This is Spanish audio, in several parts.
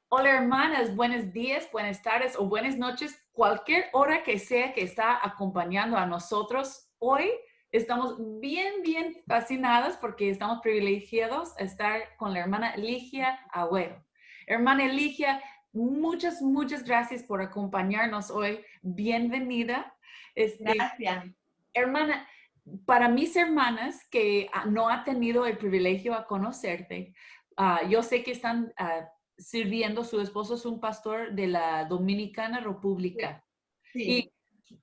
Hola hermanas, buenos días, buenas tardes o buenas noches, cualquier hora que sea que está acompañando a nosotros. Hoy estamos bien fascinadas porque estamos privilegiados a estar con la hermana Ligia Agüero. Hermana Ligia, muchas gracias por acompañarnos hoy. Bienvenida. Este, Gracias. Hermana, para mis hermanas que no han tenido el privilegio a conocerte, yo sé que están sirviendo, su esposo es un pastor de la Dominicana Sí, República. Y sí.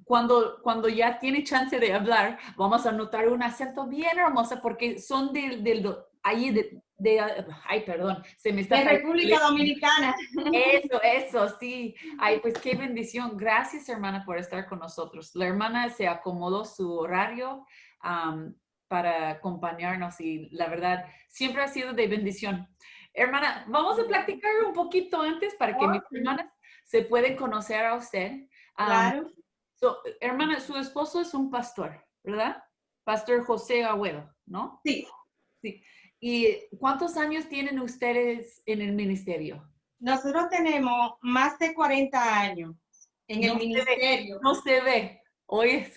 cuando ya tiene chance de hablar, vamos a notar un acento bien hermoso porque son ahí ay, perdón, se me está De fallando. República Dominicana. Eso, sí. Ay, pues qué bendición. Gracias, hermana, por estar con nosotros. La hermana se acomodó su horario para acompañarnos y la verdad, siempre ha sido de bendición. Hermana, vamos a platicar un poquito antes para que Oh, mis sí, hermanas se pueden conocer a usted. Am, claro. Hermana, su esposo es un pastor, ¿verdad? Pastor José Agüero, ¿no? Sí, Sí. ¿Y cuántos años tienen ustedes en el ministerio? nosotros tenemos más de 40 años en el No se ve, ministerio. no se ve. Oye,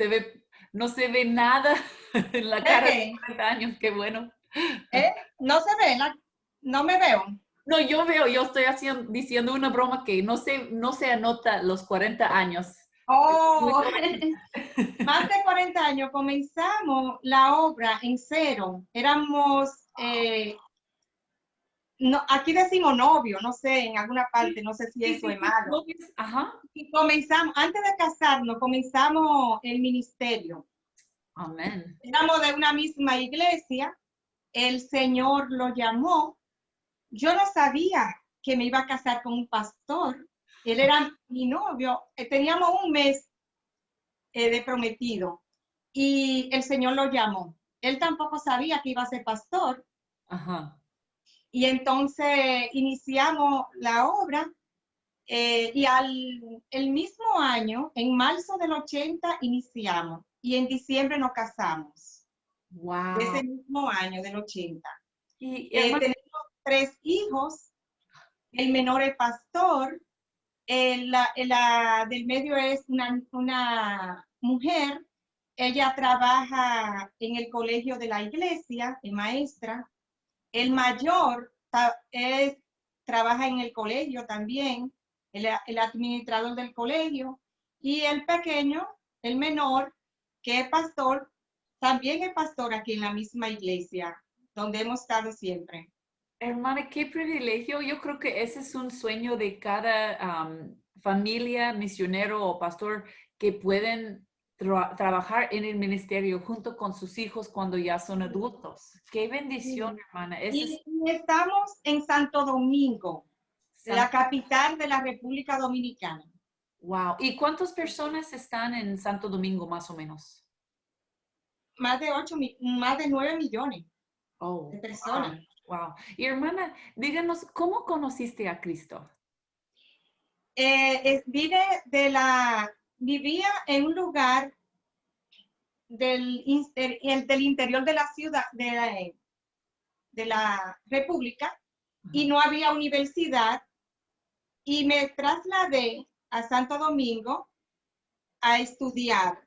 no se ve nada en la ¿De cara de qué? 40 años, qué bueno. No se ve, no me veo. No, yo estoy diciendo una broma que no se anota los 40 años. Muy Oh, joven. más de 40 años. Comenzamos la obra en cero. Éramos, no, aquí decimos novio, no sé, en alguna parte, no sé si eso es Sí, malo. ajá. Y comenzamos, antes de casarnos, comenzamos el ministerio. Amén. Éramos de una misma iglesia, el Señor lo llamó. Yo no sabía que me iba a casar con un pastor. Él era mi novio. Teníamos un mes de prometido y el Señor lo llamó. Él tampoco sabía que iba a ser pastor Ajá. y entonces iniciamos la obra el mismo año, en marzo del 80, iniciamos y en diciembre nos casamos. De Wow. ese mismo año, del 80. Y hermano, Tenemos 3 hijos, el menor es pastor, la del medio es una mujer, ella trabaja en el colegio de la iglesia, es maestra, el mayor trabaja en el colegio también, el administrador del colegio, y el pequeño, el menor, que es pastor, también es pastor aquí en la misma iglesia, donde hemos estado siempre. hermana, qué privilegio. Yo creo que ese es un sueño de cada familia, misionero o pastor que pueden trabajar en el ministerio junto con sus hijos cuando ya son adultos. Qué bendición, Sí. hermana. Ese es Y estamos en Santo Domingo, la San... capital de la República Dominicana. Wow. ¿Y cuántas personas están en Santo Domingo más o menos? Más de 9 millones de Oh, wow. personas. Wow. Y hermana, díganos, ¿cómo conociste a Cristo? Vivía en un lugar del interior de la ciudad, de la República, y Ajá. no había universidad, y me trasladé a Santo Domingo a estudiar,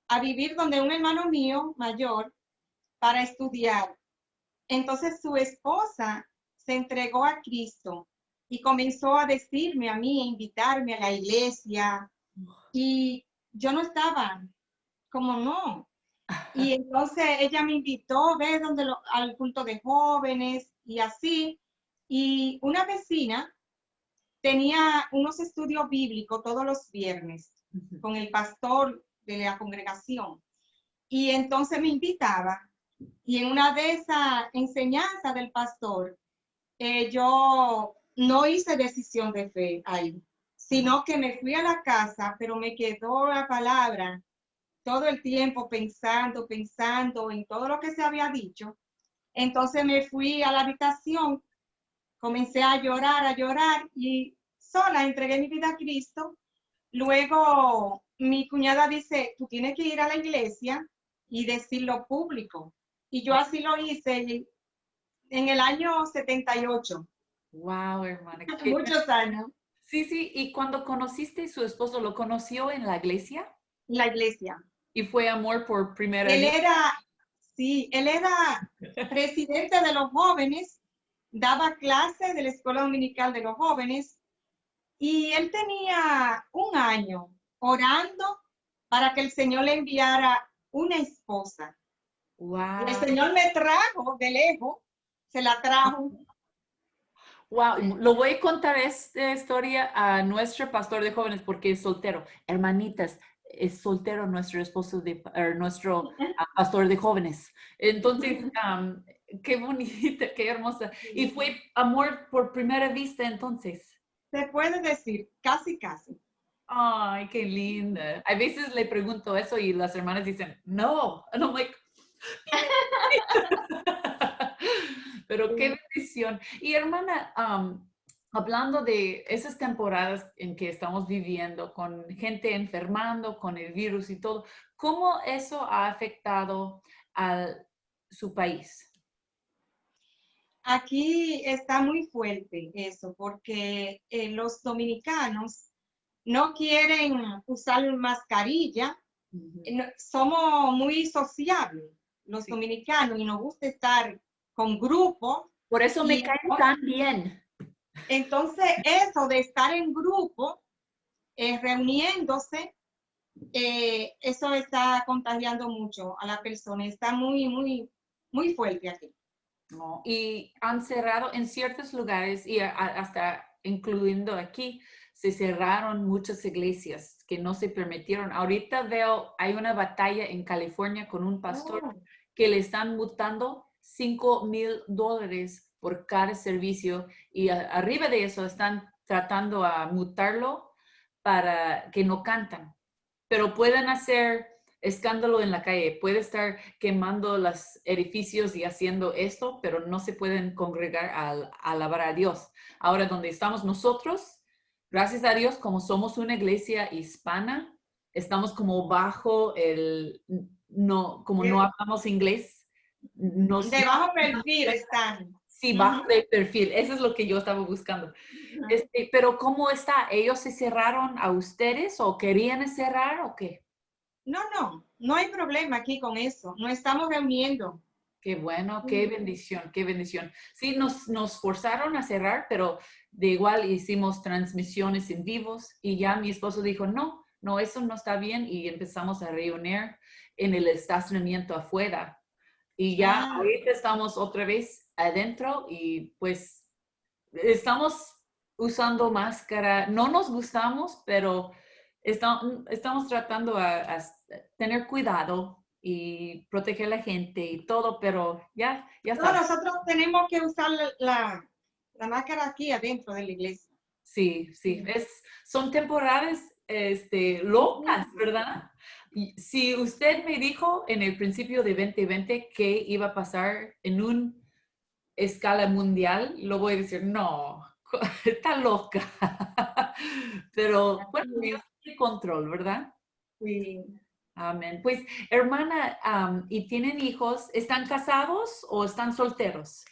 a vivir donde un hermano mío mayor para estudiar. Entonces su esposa se entregó a Cristo y comenzó a decirme a mí, a invitarme a la iglesia, y yo no estaba, como no. Y entonces ella me invitó, ve, al culto de jóvenes y así. Y una vecina tenía unos estudios bíblicos todos los viernes Ujú. con el pastor de la congregación. Y entonces me invitaba. Y en una de esas enseñanzas del pastor, yo no hice decisión de fe ahí, sino que me fui a la casa, pero me quedó la palabra todo el tiempo pensando en todo lo que se había dicho. Entonces me fui a la habitación, comencé a llorar y sola entregué mi vida a Cristo. Luego mi cuñada dice, tú tienes que ir a la iglesia y decirlo público. Y yo así lo hice en el año 78. Wow, hermana. muchos años, Sí, sí. ¿Y cuando conociste a su esposo, lo conoció en la iglesia? en la iglesia. ¿Y fue amor por primera Él vista? era, sí, él era presidente de los jóvenes, daba clases de la escuela dominical de los jóvenes y él tenía un año orando para que el Señor le enviara una esposa. Y el Wow. Señor me trajo de lejos, se la trajo. Wow, lo voy a contar esta historia a nuestro pastor de jóvenes porque es soltero. Hermanitas, es soltero nuestro esposo nuestro pastor de jóvenes. Entonces, qué bonita, qué hermosa. Y fue amor por primera vista entonces. Se puede decir, casi, casi. Ay, qué linda. A veces le pregunto eso y las hermanas dicen, no. And I'm like, pero qué bendición. Y hermana, hablando de esas temporadas en que estamos viviendo con gente enfermando, con el virus y todo, ¿cómo eso ha afectado a su país? Aquí está muy fuerte eso, porque los dominicanos no quieren usar mascarilla. Ujú. Somos muy sociables los Sí. dominicanos y nos gusta estar con grupos Por eso me y caen tan bien. entonces eso de estar en grupo, reuniéndose, eso está contagiando mucho a la persona, está muy, muy, muy fuerte aquí. ¿No? Y han cerrado en ciertos lugares y hasta incluyendo aquí, se cerraron muchas iglesias que no se permitieron. Ahorita veo, hay una batalla en California con un pastor Oh, que le están multando $5,000 por cada servicio y arriba de eso están tratando a multarlo para que no cantan, pero pueden hacer escándalo en la calle, puede estar quemando los edificios y haciendo esto, pero no se pueden congregar a alabar a Dios. Ahora, donde estamos nosotros, gracias a Dios, como somos una iglesia hispana, estamos como bajo no, como no hablamos inglés, nos, de bajo perfil están. sí, Uh-huh. bajo el perfil, eso es lo que yo estaba buscando. Pero ¿cómo está? ¿Ellos se cerraron a ustedes o querían cerrar o qué? No, no, no hay problema aquí con eso. No estamos reuniendo. Qué bueno, qué bendición, qué bendición. Sí, nos forzaron a cerrar, pero de igual hicimos transmisiones en vivos y ya mi esposo dijo, no, no, eso no está bien y empezamos a reunir en el estacionamiento afuera. Y ya Ah, ahorita estamos otra vez adentro y pues estamos usando máscara. No nos gustamos, pero estamos tratando a tener cuidado y proteger a la gente y todo, pero ya no, sabes. nosotros tenemos que usar la máscara aquí adentro de la iglesia. Sí, sí, son temporadas locas, ¿verdad? Y si usted me dijo en el principio de 2020 que iba a pasar en una escala mundial, lo voy a decir, no, está loca. Pero bueno, Dios tiene control, ¿verdad? Sí. Amén. Pues, hermana, ¿y tienen hijos? ¿Están casados o están solteros?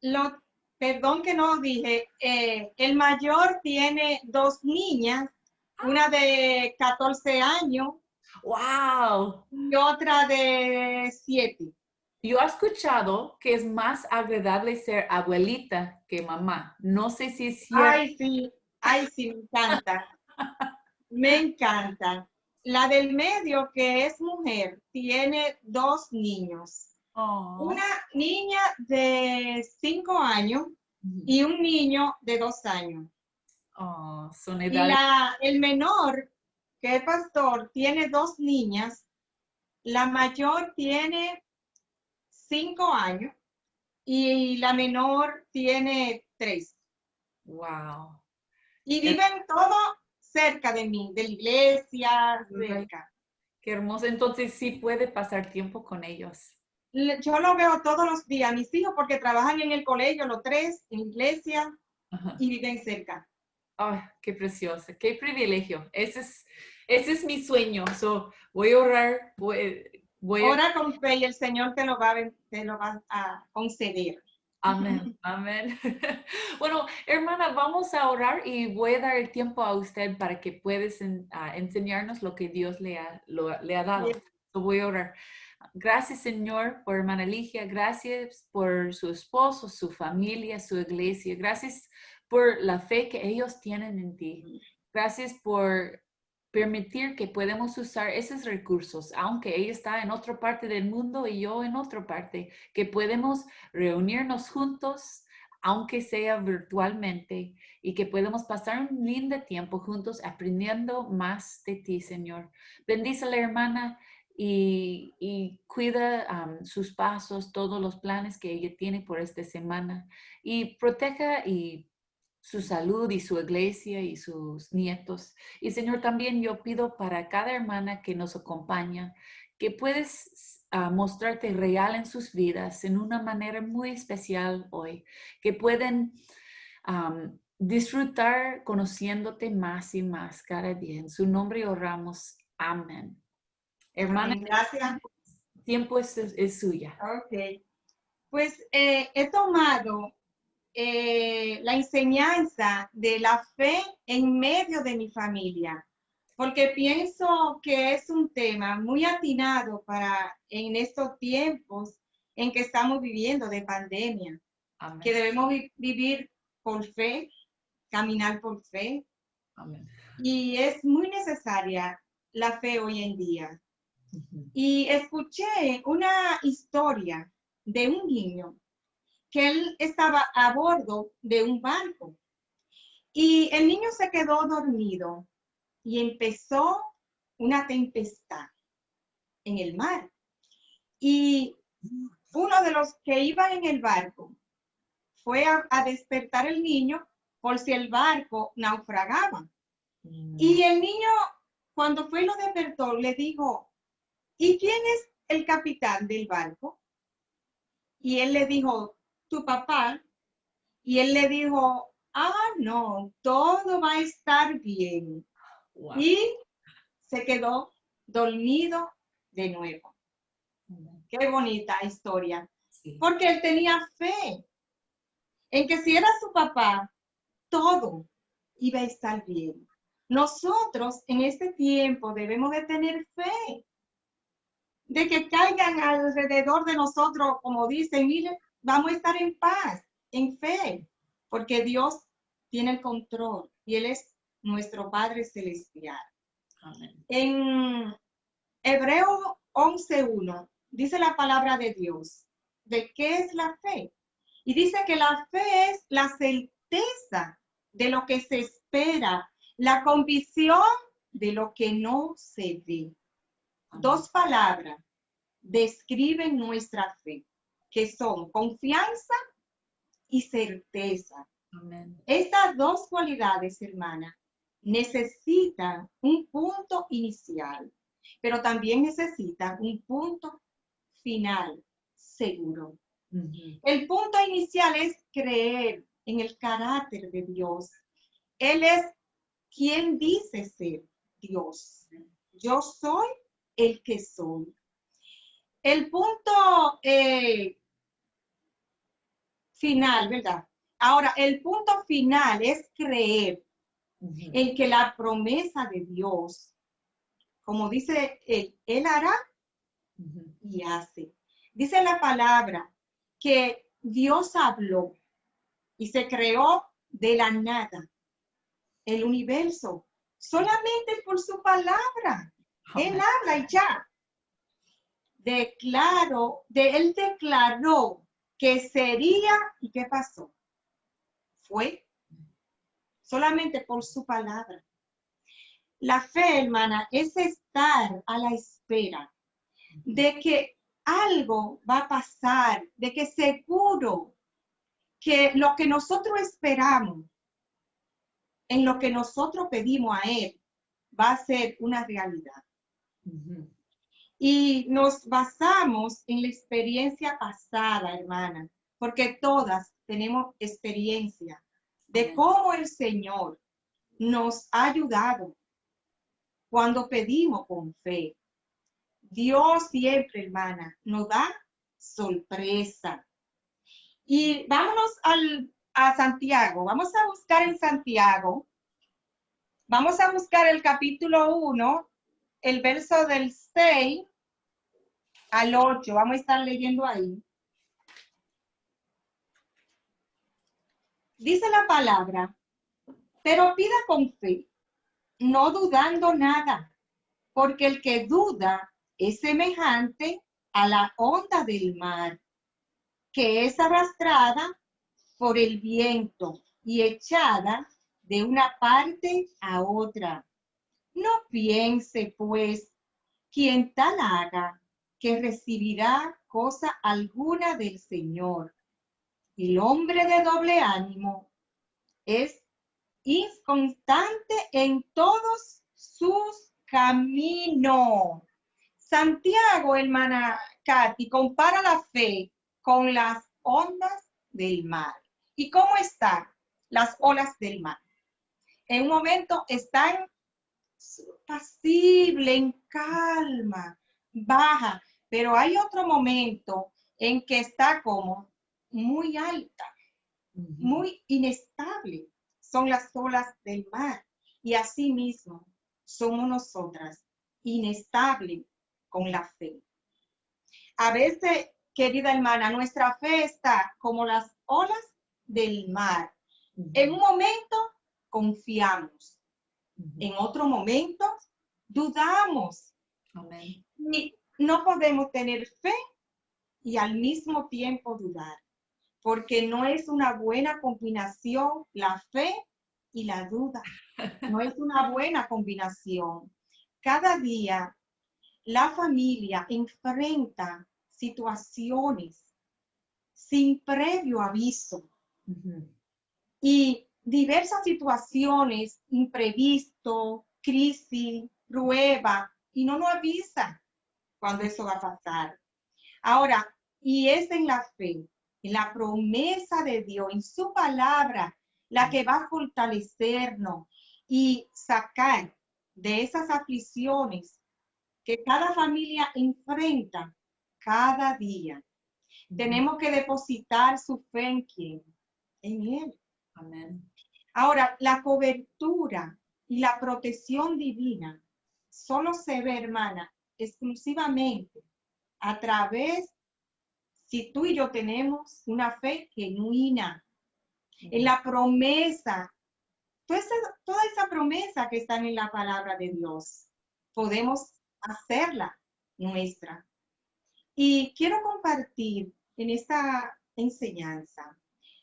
Lo, perdón que no dije, el mayor tiene dos niñas, una de 14 años ¡Wow! y otra de 7. Yo he escuchado que es más agradable ser abuelita que mamá. No sé si es cierto. Ay, sí, me encanta, me encanta. La del medio, que es mujer, tiene dos niños. Oh, Una niña de 5 años y un niño de 2 años. oh, son Y edades. el menor, que es pastor, tiene dos niñas. La mayor tiene 5 años y la menor tiene 3. Wow. Y viven todos cerca de mí, de la iglesia, Ay, cerca. qué hermoso. Entonces sí puede pasar tiempo con ellos. Yo lo veo todos los días, mis hijos, porque trabajan en el colegio, los tres, en la iglesia, Ajá. y viven cerca. Ay, qué precioso, qué privilegio. Ese es mi sueño. So, voy a orar, voy a Ora con fe y el Señor te lo va a conceder. Amén, amén. Bueno, hermana, vamos a orar y voy a dar el tiempo a usted para que puedas enseñarnos lo que Dios le ha dado. Bien. So voy a orar. Gracias, Señor, por hermana Ligia. Gracias por su esposo, su familia, su iglesia. Gracias por la fe que ellos tienen en ti. Gracias por permitir que podamos usar esos recursos, aunque ella está en otra parte del mundo y yo en otra parte, que podemos reunirnos juntos, aunque sea virtualmente, y que podemos pasar un lindo tiempo juntos aprendiendo más de ti, Señor. Bendice a la hermana y cuida sus pasos, todos los planes que ella tiene por esta semana, y proteja y su salud y su iglesia y sus nietos. Y Señor, también yo pido para cada hermana que nos acompaña, que puedes mostrarte real en sus vidas en una manera muy especial hoy, que pueden disfrutar conociéndote más y más cada día. En su nombre oramos. Amén. Hermana, Amén. Gracias. el tiempo es suya. Ok. Pues he tomado la enseñanza de la fe en medio de mi familia, porque pienso que es un tema muy atinado para en estos tiempos en que estamos viviendo de pandemia, que Amén. debemos vivir por fe, caminar por fe, Amén. y es muy necesaria la fe hoy en día. Ujú. Y escuché una historia de un niño que él estaba a bordo de un barco y el niño se quedó dormido y empezó una tempestad en el mar. Y uno de los que iban en el barco fue a despertar al niño por si el barco naufragaba. Y el niño, cuando fue y lo despertó, le dijo, ¿y quién es el capitán del barco? Y él le dijo, tu papá. Y él le dijo, no, todo va a estar bien. Wow. Y se quedó dormido de nuevo. Qué bonita historia. Sí. Porque él tenía fe en que si era su papá, todo iba a estar bien. Nosotros en este tiempo debemos de tener fe, de que caigan alrededor de nosotros, como dicen, mire, vamos a estar en paz, en fe, porque Dios tiene el control y Él es nuestro Padre Celestial. Amén. En Hebreo 11:1 dice la palabra de Dios, ¿de qué es la fe? Y dice que la fe es la certeza de lo que se espera, la convicción de lo que no se ve. Amén. Dos palabras describen nuestra fe, que son confianza y certeza. Amén. Estas dos cualidades, hermana, necesitan un punto inicial, pero también necesitan un punto final seguro. Ujú. El punto inicial es creer en el carácter de Dios. Él es quien dice ser Dios. Yo soy el que soy. El punto final, ¿verdad? Ahora, el punto final es creer Ujú. en que la promesa de Dios, como dice él hará Ujú. y hace. Dice la palabra que Dios habló y se creó de la nada el universo, solamente por su palabra. Él Amén. habla y ya. Él declaró que sería, ¿y qué pasó? Fue solamente por su palabra. La fe, hermana, es estar a la espera de que algo va a pasar, de que seguro que lo que nosotros esperamos, en lo que nosotros pedimos a Él, va a ser una realidad. Ujú. Y nos basamos en la experiencia pasada, hermana, porque todas tenemos experiencia de Amén. cómo el Señor nos ha ayudado cuando pedimos con fe. Dios siempre, hermana, nos da sorpresa. Y vámonos a Santiago. Vamos a buscar en Santiago. Vamos a buscar el capítulo 1, el verso del 6 al 8. Vamos a estar leyendo ahí. Dice la palabra, pero pida con fe, no dudando nada, porque el que duda es semejante a la onda del mar, que es arrastrada por el viento y echada de una parte a otra. No piense, pues, quien tal haga, que recibirá cosa alguna del Señor. El hombre de doble ánimo es inconstante en todos sus caminos. Santiago, hermana Katy, compara la fe con las ondas del mar. ¿Y cómo están las olas del mar? En un momento están pasible, en calma, baja, pero hay otro momento en que está como muy alta, muy inestable. Son las olas del mar. Y así mismo somos nosotras, inestables con la fe. A veces, querida hermana, nuestra fe está como las olas del mar. En un momento confiamos, en otro momento dudamos. Amén. Y no podemos tener fe y al mismo tiempo dudar, porque no es una buena combinación la fe y la duda. No es una buena combinación. Cada día la familia enfrenta situaciones sin previo aviso y diversas situaciones, imprevisto, crisis, prueba, y no nos avisa cuando eso va a pasar. Ahora, y es en la fe, en la promesa de Dios, en su palabra, la que va a fortalecernos y sacar de esas aflicciones que cada familia enfrenta cada día. Tenemos que depositar su fe en quién, en Él. Amén. Ahora, la cobertura y la protección divina solo se ve, hermana, exclusivamente a través, si tú y yo tenemos una fe genuina, en la promesa, toda esa promesa que está en la palabra de Dios, podemos hacerla nuestra. Y quiero compartir en esta enseñanza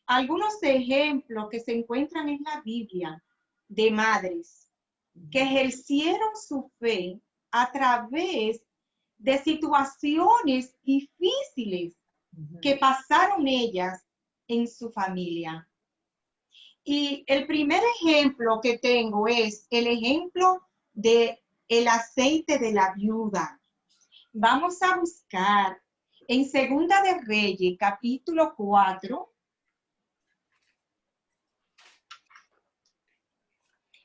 algunos ejemplos que se encuentran en la Biblia de madres que ejercieron su fe a través de situaciones difíciles que pasaron ellas en su familia. Y el primer ejemplo que tengo es el ejemplo de el aceite de la viuda. Vamos a buscar en Segunda de Reyes, capítulo 4,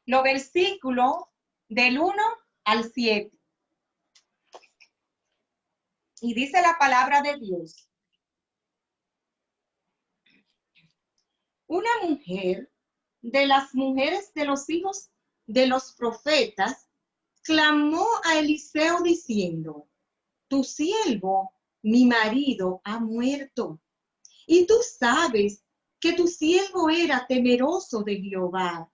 los versículos del 1 al 7. Y dice la palabra de Dios. Una mujer de las mujeres de los hijos de los profetas clamó a Eliseo diciendo, tu siervo, mi marido, ha muerto. Y tú sabes que tu siervo era temeroso de Jehová.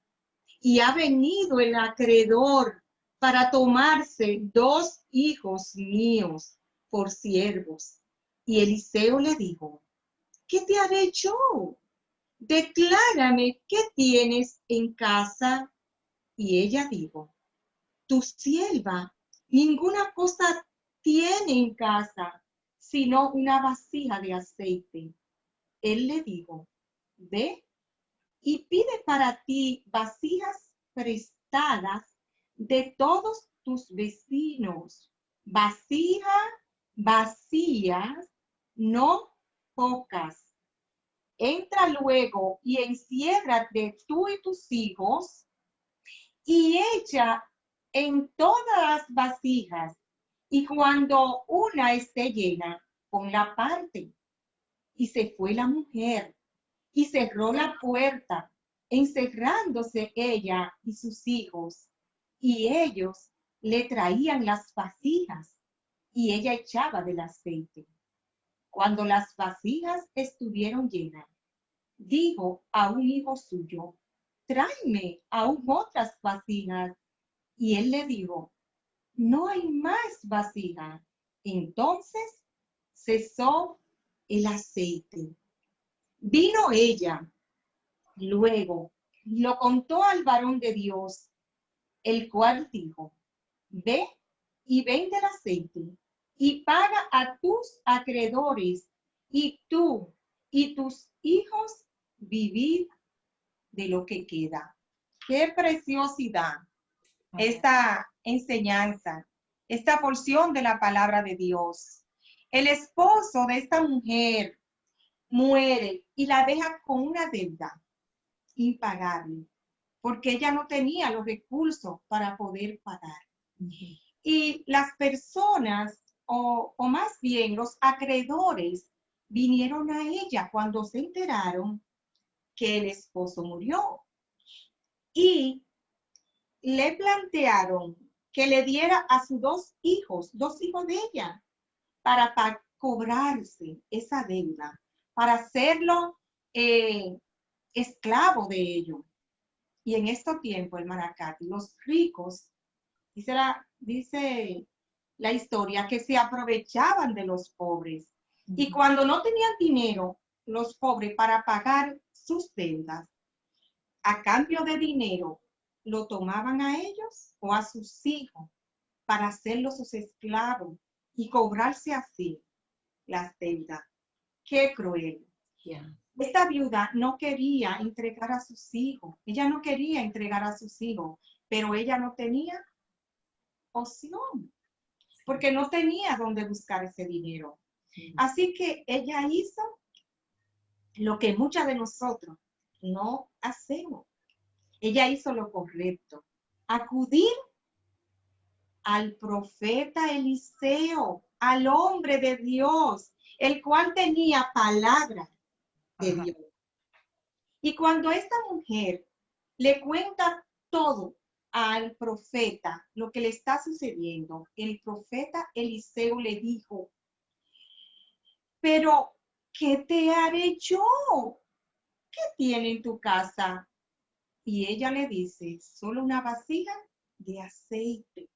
Y ha venido el acreedor para tomarse 2 hijos míos por siervos. Y Eliseo le dijo, ¿qué te haré yo? Declárame qué tienes en casa. Y ella dijo, tu sierva ninguna cosa tiene en casa, sino una vasija de aceite. Él le dijo, ve y pide para ti vasijas prestadas de todos tus vecinos, vasijas vacías, no pocas. Entra luego y enciérrate tú y tus hijos y echa en todas las vasijas, y cuando una esté llena, ponla aparte. Y se fue la mujer y cerró la puerta, encerrándose ella y sus hijos. Y ellos le traían las vasijas y ella echaba del aceite. Cuando las vasijas estuvieron llenas, dijo a un hijo suyo, tráeme aún otras vasijas. Y él le dijo, no hay más vasijas. Entonces cesó el aceite. Vino ella, luego lo contó al varón de Dios, el cual dijo, ve y vende el aceite y paga a tus acreedores, y tú y tus hijos vivid de lo que queda. Qué preciosidad esta enseñanza, esta porción de la palabra de Dios. El esposo de esta mujer muere y la deja con una deuda impagable, porque ella no tenía los recursos para poder pagar. Y las personas, o más bien los acreedores, vinieron a ella cuando se enteraron que el esposo murió. Y le plantearon que le diera a sus dos hijos de ella, para cobrarse esa deuda, para hacerlo esclavo de ello. Y en estos tiempos, hermana Katy, los ricos, dice la historia, que se aprovechaban de los pobres. Y cuando no tenían dinero, los pobres, para pagar sus deudas, a cambio de dinero, lo tomaban a ellos o a sus hijos para hacerlos sus esclavos y cobrarse así las deudas. Qué cruel. Yeah. Esta viuda no quería entregar a sus hijos. Ella no quería entregar a sus hijos, pero ella no tenía opción, porque no tenía dónde buscar ese dinero. Así que ella hizo lo que muchas de nosotros no hacemos. Ella hizo lo correcto. Acudir al profeta Eliseo, al hombre de Dios, el cual tenía palabra de Dios. Y cuando esta mujer le cuenta todo al profeta, lo que le está sucediendo, el profeta Eliseo le dijo, pero ¿qué te haré yo? ¿Qué tiene en tu casa? Y ella le dice, solo una vasija de aceite.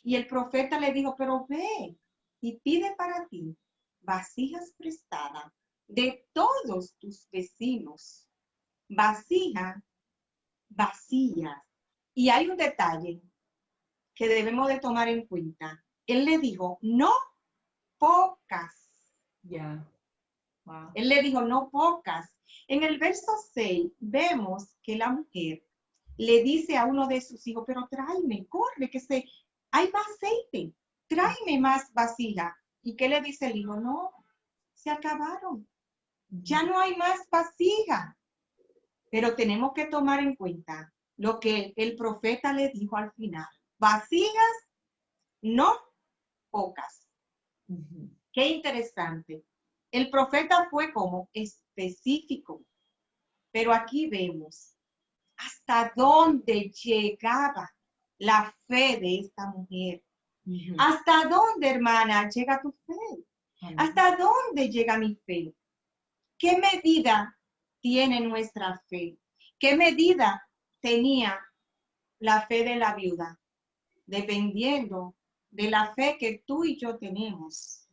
Y el profeta le dijo, pero ve y pide para ti vasijas prestadas de todos tus vecinos, vasijas vacías. Y hay un detalle que debemos de tomar en cuenta. Él le dijo, no pocas. Yeah. Wow. Él le dijo, no pocas. En el verso 6 vemos que la mujer le dice a uno de sus hijos, pero tráeme, corre, hay más aceite, tráeme más vasija. ¿Y qué le dice el hijo? No, se acabaron, ya no hay más vasija. Pero tenemos que tomar en cuenta lo que el profeta le dijo al final. Vasijas, no pocas. Qué interesante. El profeta fue como específico, pero aquí vemos hasta dónde llegaba la fe de esta mujer. ¿Hasta dónde, hermana, llega tu fe? ¿Hasta dónde llega mi fe? ¿Qué medida tiene nuestra fe? ¿Qué medida tenía la fe de la viuda? Dependiendo de la fe que tú y yo tenemos,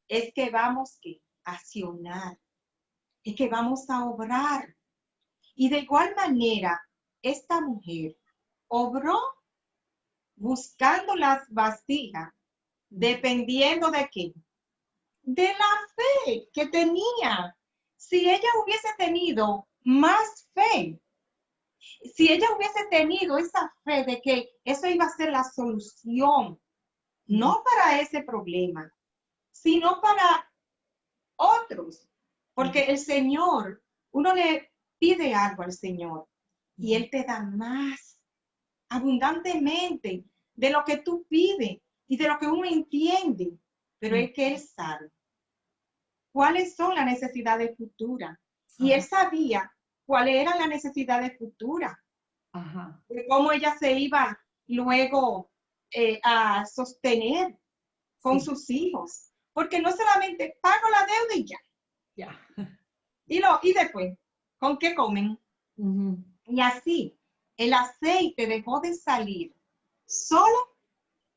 es que vamos a accionar, es que vamos a obrar. Y de igual manera, esta mujer obró buscando las vasijas, dependiendo de qué, de la fe que tenía. Si ella hubiese tenido más fe, si ella hubiese tenido esa fe de que eso iba a ser la solución, no para ese problema, sino para otros, porque el Señor, uno le pide algo al Señor y Él te da más abundantemente de lo que tú pides y de lo que uno entiende, pero es que Él sabe cuáles son las necesidades futuras. Y él sabía cuáles eran las necesidades futuras. Ajá. De cómo ella se iba luego a sostener con Sí. sus hijos. Porque no solamente pago la deuda y ya. Ya. Y después, ¿con qué comen? Ujú. Y así, el aceite dejó de salir solo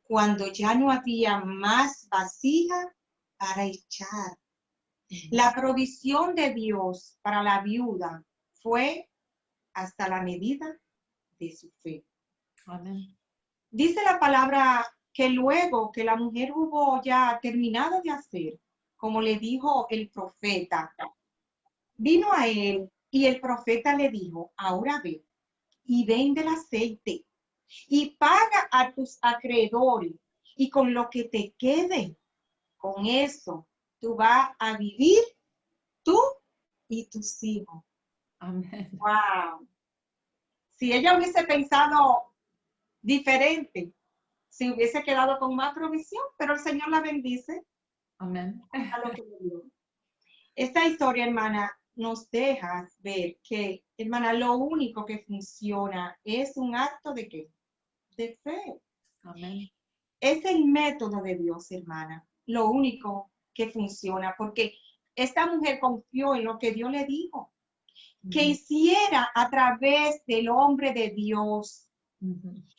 cuando ya no había más vasija para echar. La provisión de Dios para la viuda fue hasta la medida de su fe. Amén. Dice la palabra que luego que la mujer hubo ya terminado de hacer, como le dijo el profeta, vino a él y el profeta le dijo, ahora ve y vende el aceite y paga a tus acreedores y con lo que te quede, con eso tú vas a vivir tú y tus hijos. Amén. Wow. Si ella hubiese pensado diferente, se hubiese quedado con más provisión, pero el Señor la bendice Amén. a lo que le dio. Esta historia, hermana, nos deja ver que, hermana, lo único que funciona es un acto de ¿qué? De fe. Amén. Es el método de Dios, hermana, lo único que funciona, porque esta mujer confió en lo que Dios le dijo, que hiciera a través del hombre de Dios.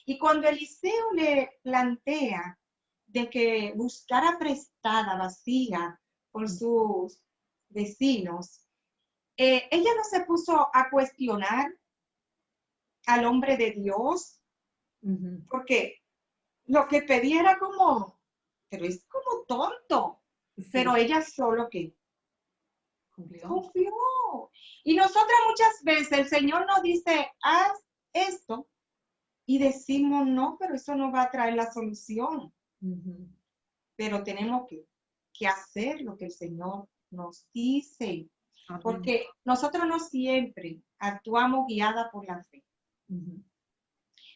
Y cuando Eliseo le plantea de que buscara prestada vasija por sus vecinos, ella no se puso a cuestionar al hombre de Dios, porque lo que pedía era como, pero es como tonto. Sí. Pero ella solo que Cumplió. confió. Y nosotras muchas veces el Señor nos dice, haz esto, y decimos, no, pero eso no va a traer la solución. Pero tenemos que hacer lo que el Señor nos dice. Amén. Porque nosotros no siempre actuamos guiada por la fe.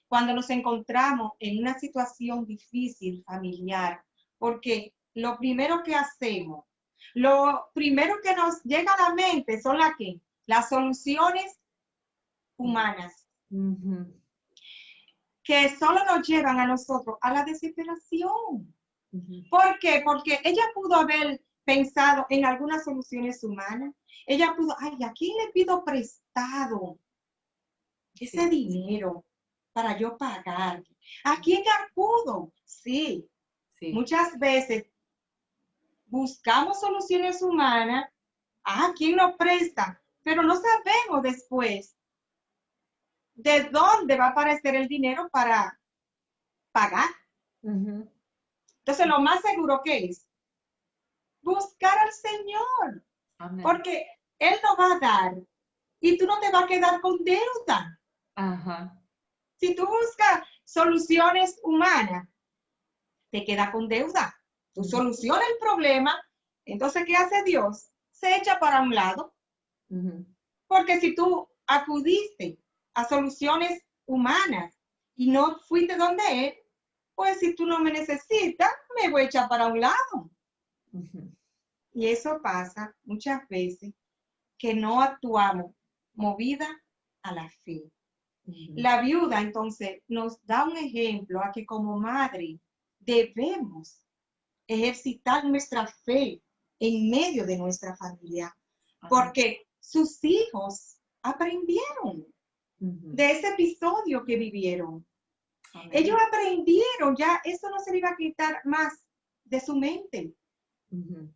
Cuando nos encontramos en una situación difícil, familiar, porque lo primero que hacemos, lo primero que nos llega a la mente son las soluciones humanas, que solo nos llevan a nosotros a la desesperación. ¿Por qué? Porque ella pudo haber pensado en algunas soluciones humanas. Ella pudo, ay, ¿a quién le pido prestado ese dinero para yo pagar? ¿A quién acudo? Sí, muchas veces buscamos soluciones humanas. ¿A quién nos presta? Pero no sabemos después de dónde va a aparecer el dinero para pagar. Entonces, lo más seguro que es buscar al Señor. Amén. Porque Él nos va a dar y tú no te vas a quedar con deuda. Ajá. Si tú buscas soluciones humanas, te quedas con deuda. Tú solucionas el problema, entonces, ¿qué hace Dios? Se echa para un lado. Porque si tú acudiste a soluciones humanas y no fuiste donde Él, pues si tú no me necesitas, me voy a echar para un lado. Y eso pasa muchas veces que no actuamos movida a la fe. La viuda entonces nos da un ejemplo a que como madre debemos ejercitar nuestra fe en medio de nuestra familia, porque sus hijos aprendieron de ese episodio que vivieron. Amén. Ellos aprendieron, ya eso no se le iba a quitar más de su mente.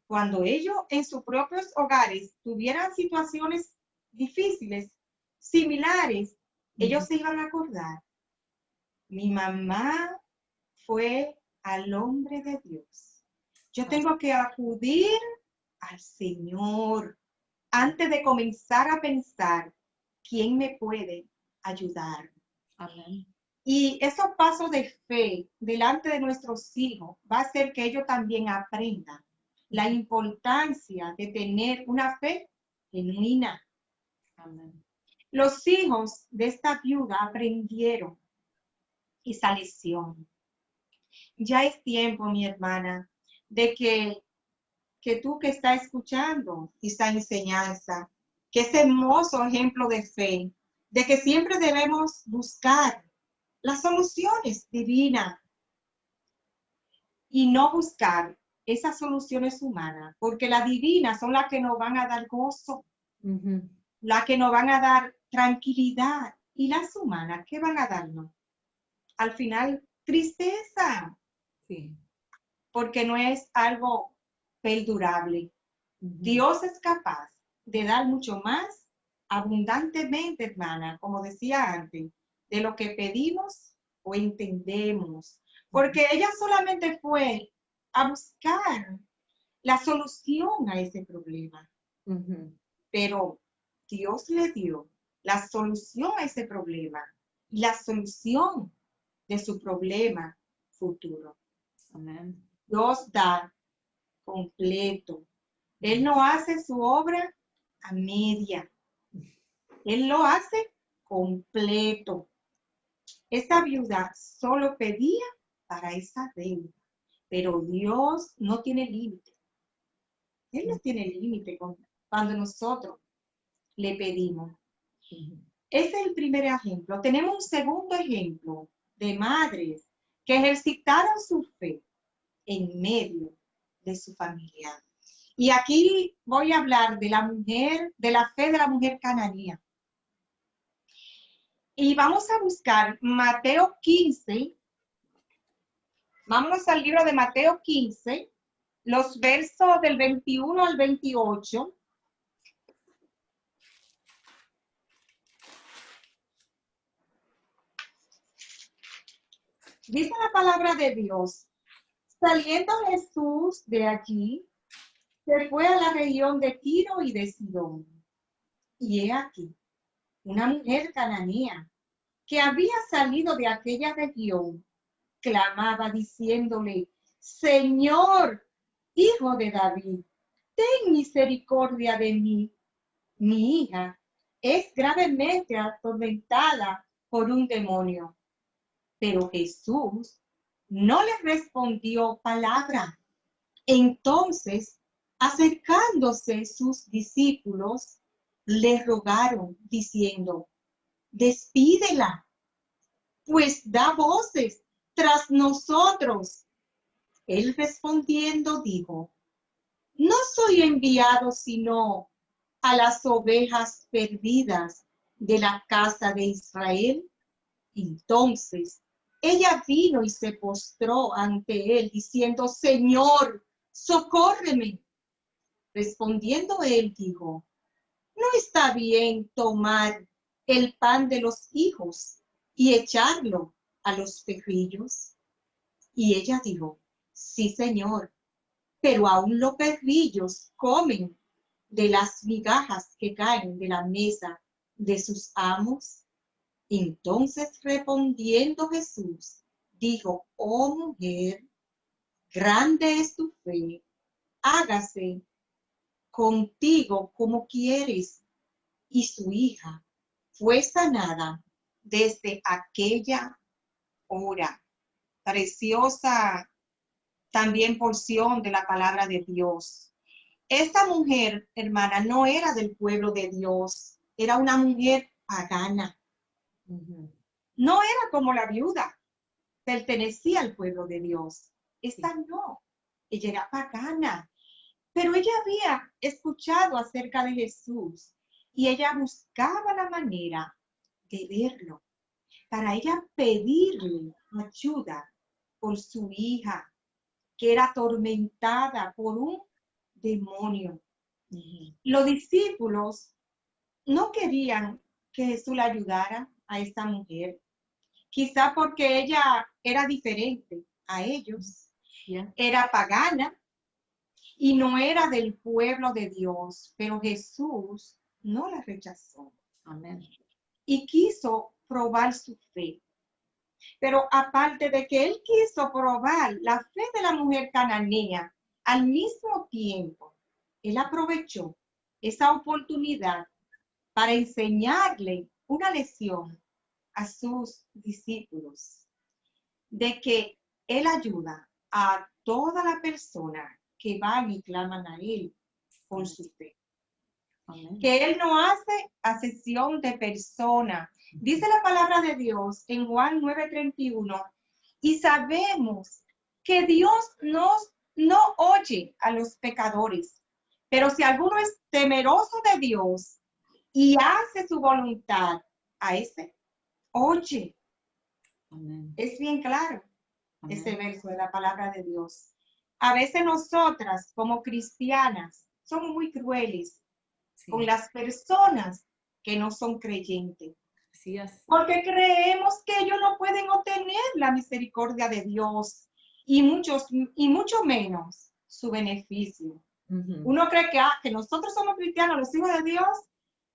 Cuando ellos en sus propios hogares tuvieran situaciones difíciles, similares, ellos se iban a acordar. Mi mamá fue al hombre de Dios. Yo tengo que acudir al Señor antes de comenzar a pensar quién me puede ayudar. Amén. Y esos pasos de fe delante de nuestros hijos va a hacer que ellos también aprendan la importancia de tener una fe genuina. Amén. Los hijos de esta viuda aprendieron esa lección. Ya es tiempo, mi hermana, de que que tú que estás escuchando esta enseñanza, que es hermoso ejemplo de fe, de que siempre debemos buscar las soluciones divinas y no buscar esas soluciones humanas, porque las divinas son las que nos van a dar gozo, las que nos van a dar tranquilidad, y las humanas, ¿qué van a darnos? Al final, tristeza, Sí. porque no es algo perdurable. Dios es capaz de dar mucho más abundantemente, hermana, como decía antes, de lo que pedimos o entendemos, porque ella solamente fue a buscar la solución a ese problema, pero Dios le dio la solución a ese problema y la solución de su problema futuro. Amén. Dios da completo. Él no hace su obra a media. Él lo hace completo. Esa viuda solo pedía para esa deuda, pero Dios no tiene límite. Él no tiene límite cuando nosotros le pedimos. Ese es el primer ejemplo. Tenemos un segundo ejemplo de madres que ejercitaron su fe en medio de su familia. Y aquí voy a hablar de la mujer, de la fe de la mujer cananea. Y vamos a buscar Mateo 15. Vamos al libro de Mateo 15, los versos del 21 al 28. Dice la palabra de Dios: saliendo Jesús de allí, se fue a la región de Tiro y de Sidón. Y he aquí, una mujer cananea que había salido de aquella región, clamaba diciéndole: Señor, hijo de David, ten misericordia de mí. Mi hija es gravemente atormentada por un demonio. Pero Jesús no le respondió palabra. Entonces, acercándose sus discípulos, le rogaron diciendo: despídela, pues da voces tras nosotros. Él respondiendo dijo: no soy enviado sino a las ovejas perdidas de la casa de Israel. Entonces ella vino y se postró ante él diciendo: Señor, socórreme. Respondiendo él dijo: no está bien tomar el pan de los hijos y echarlo a los perrillos. Y ella dijo: sí, Señor, pero aún los perrillos comen de las migajas que caen de la mesa de sus amos. Entonces respondiendo Jesús, dijo: oh mujer, grande es tu fe, hágase contigo como quieres. Y su hija fue sanada desde aquella hora. Preciosa también porción de la palabra de Dios. Esta mujer, hermana, no era del pueblo de Dios, era una mujer pagana. No era como la viuda, pertenecía al pueblo de Dios. Esta no, ella era pagana, pero ella había escuchado acerca de Jesús y ella buscaba la manera de verlo, para ella pedirle ayuda por su hija, que era atormentada por un demonio. Los discípulos no querían que Jesús la ayudara a esta mujer, quizá porque ella era diferente a ellos, era pagana y no era del pueblo de Dios, pero Jesús no la rechazó. Amén. Y quiso probar su fe. Pero aparte de que él quiso probar la fe de la mujer cananea, al mismo tiempo, él aprovechó esa oportunidad para enseñarle una lección a sus discípulos de que él ayuda a toda la persona que van y claman a Él por su fe. Amén. Que Él no hace acepción de persona. Dice la palabra de Dios en Juan 9:31, y sabemos que Dios no oye a los pecadores, pero si alguno es temeroso de Dios y hace su voluntad, a ese oye. Amén. Es bien claro Amén. ese verso de la palabra de Dios. A veces nosotras como cristianas somos muy crueles Sí, con las personas que no son creyentes, así es. porque creemos que ellos no pueden obtener la misericordia de Dios y mucho menos su beneficio. Ujú. Uno cree que nosotros somos cristianos, los hijos de Dios,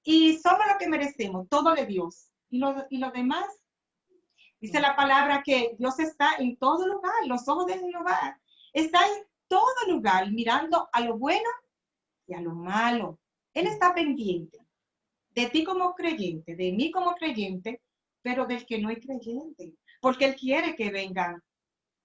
y somos lo que merecemos, todo de Dios. Y lo demás, dice la palabra que Dios está en todo lugar, los ojos de Jehová están en todo lugar, mirando a lo bueno y a lo malo. Él está pendiente de ti como creyente, de mí como creyente, pero del que no es creyente, porque Él quiere que venga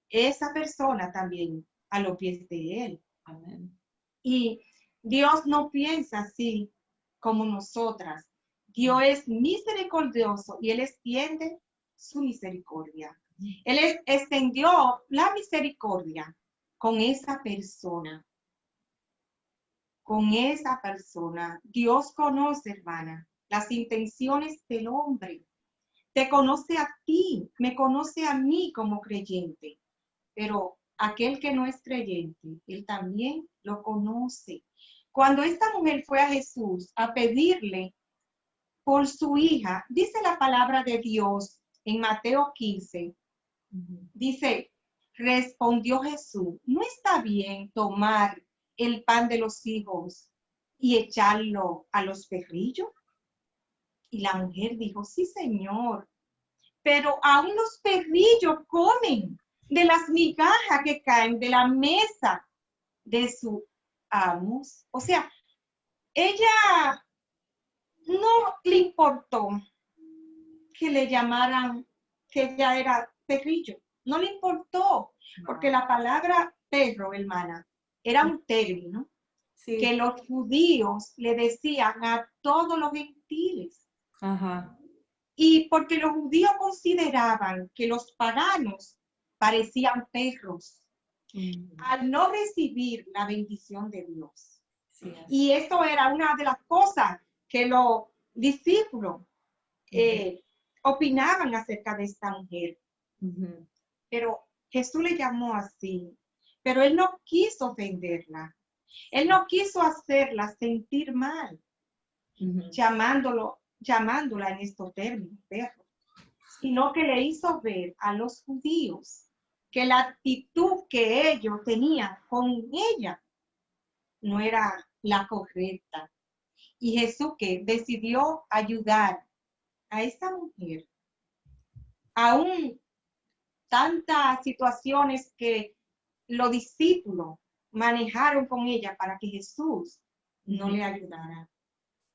esa persona también a los pies de Él. Amén. Y Dios no piensa así como nosotras. Dios es misericordioso y Él extiende su misericordia. Él extendió la misericordia con esa persona. Con esa persona. Dios conoce, hermana, las intenciones del hombre. Te conoce a ti, me conoce a mí como creyente, pero aquel que no es creyente, él también lo conoce. Cuando esta mujer fue a Jesús a pedirle por su hija, dice la palabra de Dios en Mateo 15, dice, respondió Jesús, no está bien tomar el pan de los hijos y echarlo a los perrillos. Y la mujer dijo, sí, Señor, pero aún los perrillos comen de las migajas que caen de la mesa de sus amos. O sea, ella no le importó que le llamaran que ella era perrillo. No le importó, porque la palabra perro, hermana, era un término que Sí. los judíos le decían a todos los gentiles. Ajá. Y porque los judíos consideraban que los paganos parecían perros al no recibir la bendición de Dios. Sí es. Y eso era una de las cosas que los discípulos opinaban acerca de esta mujer. Ujú. Pero Jesús le llamó así, pero él no quiso ofenderla. Él no quiso hacerla sentir mal, Ujú. llamándola en estos términos, perro, sino que le hizo ver a los judíos que la actitud que ellos tenían con ella no era la correcta. Y Jesús que decidió ayudar a esa mujer, aún tantas situaciones que los discípulos manejaron con ella para que Jesús no le ayudara.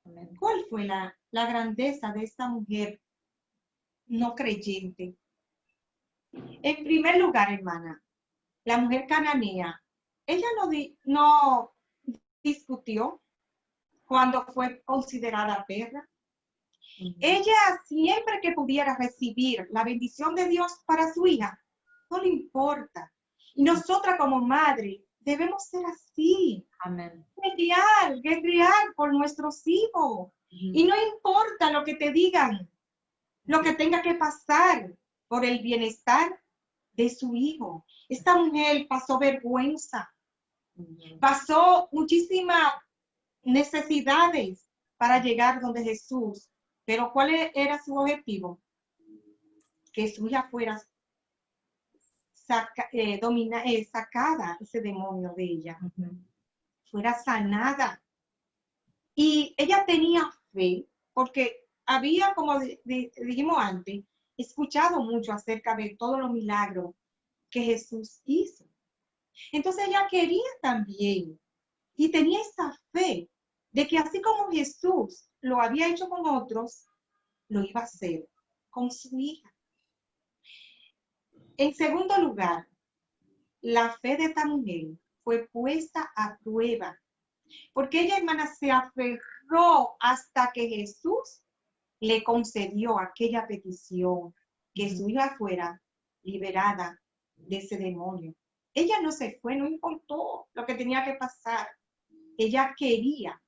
Amén. ¿Cuál fue la grandeza de esta mujer no creyente? En primer lugar, hermana, la mujer cananea, ella no discutió cuando fue considerada perra. Ella siempre que pudiera recibir la bendición de Dios para su hija, no le importa. Y nosotras como madre debemos ser así. Amén. Guerrear por nuestros hijos. Y no importa lo que te digan, lo que tenga que pasar por el bienestar de su hijo. Esta mujer pasó vergüenza, pasó muchísimas necesidades para llegar donde Jesús. Pero ¿cuál era su objetivo? Que su hija fuera sacada, ese demonio de ella, fuera sanada. Y ella tenía fe, porque había, como dijimos antes, escuchado mucho acerca de todos los milagros que Jesús hizo. Entonces ella quería también, y tenía esa fe de que así como Jesús lo había hecho con otros, lo iba a hacer con su hija. En segundo lugar, la fe de esta mujer fue puesta a prueba. Porque ella, hermana, se aferró hasta que Jesús le concedió aquella petición, que su hija fuera liberada de ese demonio. Ella no se fue, no importó lo que tenía que pasar. Ella quería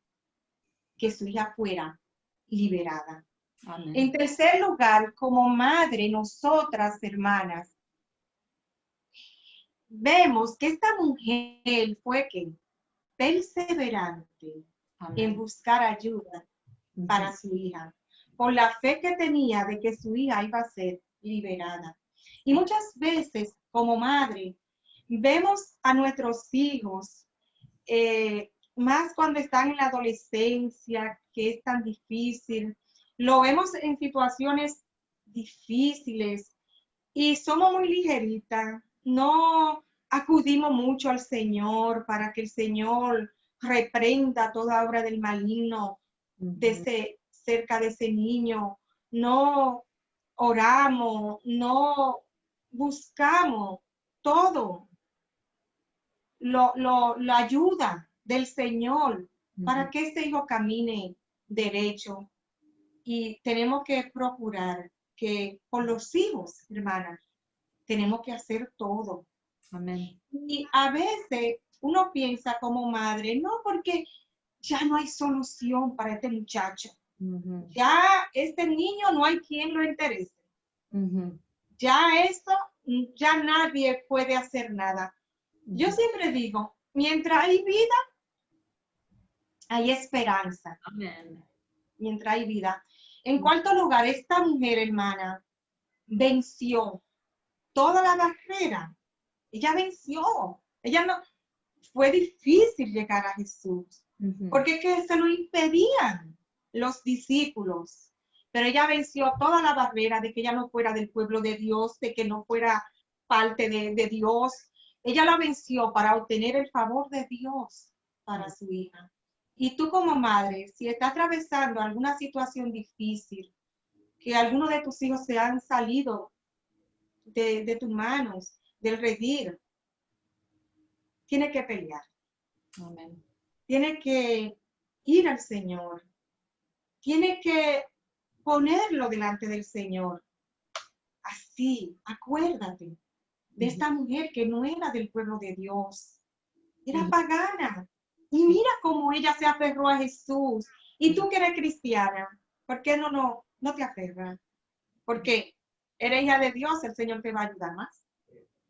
que su hija fuera liberada. Amén. En tercer lugar, como madre, nosotras, hermanas, vemos que esta mujer fue que perseverante en Amén. buscar ayuda para su hija, por la fe que tenía de que su hija iba a ser liberada. Y muchas veces, como madre, vemos a nuestros hijos, más cuando están en la adolescencia, que es tan difícil, lo vemos en situaciones difíciles y somos muy ligeritas, no acudimos mucho al Señor para que el Señor reprenda toda obra del maligno cerca de ese niño, no oramos, no buscamos todo la ayuda del Señor para que ese hijo camine derecho. Y tenemos que procurar que con los hijos, hermanas, tenemos que hacer todo. Amén. Y a veces uno piensa como madre, no, porque ya no hay solución para este muchacho. Ya este niño no hay quien lo interese. Ya eso, ya nadie puede hacer nada. Yo siempre digo, mientras hay vida, hay esperanza. Amén. Mientras hay vida. En cuarto lugar, esta mujer, hermana, venció toda la barrera. Ella venció. Ella no, fue difícil llegar a Jesús, porque es que se lo impedían los discípulos. Pero ella venció toda la barrera de que ella no fuera del pueblo de Dios, de que no fuera parte de Dios. Ella la venció para obtener el favor de Dios para su hija. Y tú como madre, si estás atravesando alguna situación difícil, que algunos de tus hijos se han salido de tus manos, del redil, tienes que pelear. Amén. Tienes que ir al Señor. Tienes que ponerlo delante del Señor. Así, acuérdate de esta mujer que no era del pueblo de Dios. Era pagana. Y mira cómo ella se aferró a Jesús. Y tú que eres cristiana, ¿por qué no te aferras? Porque eres hija de Dios, el Señor te va a ayudar más.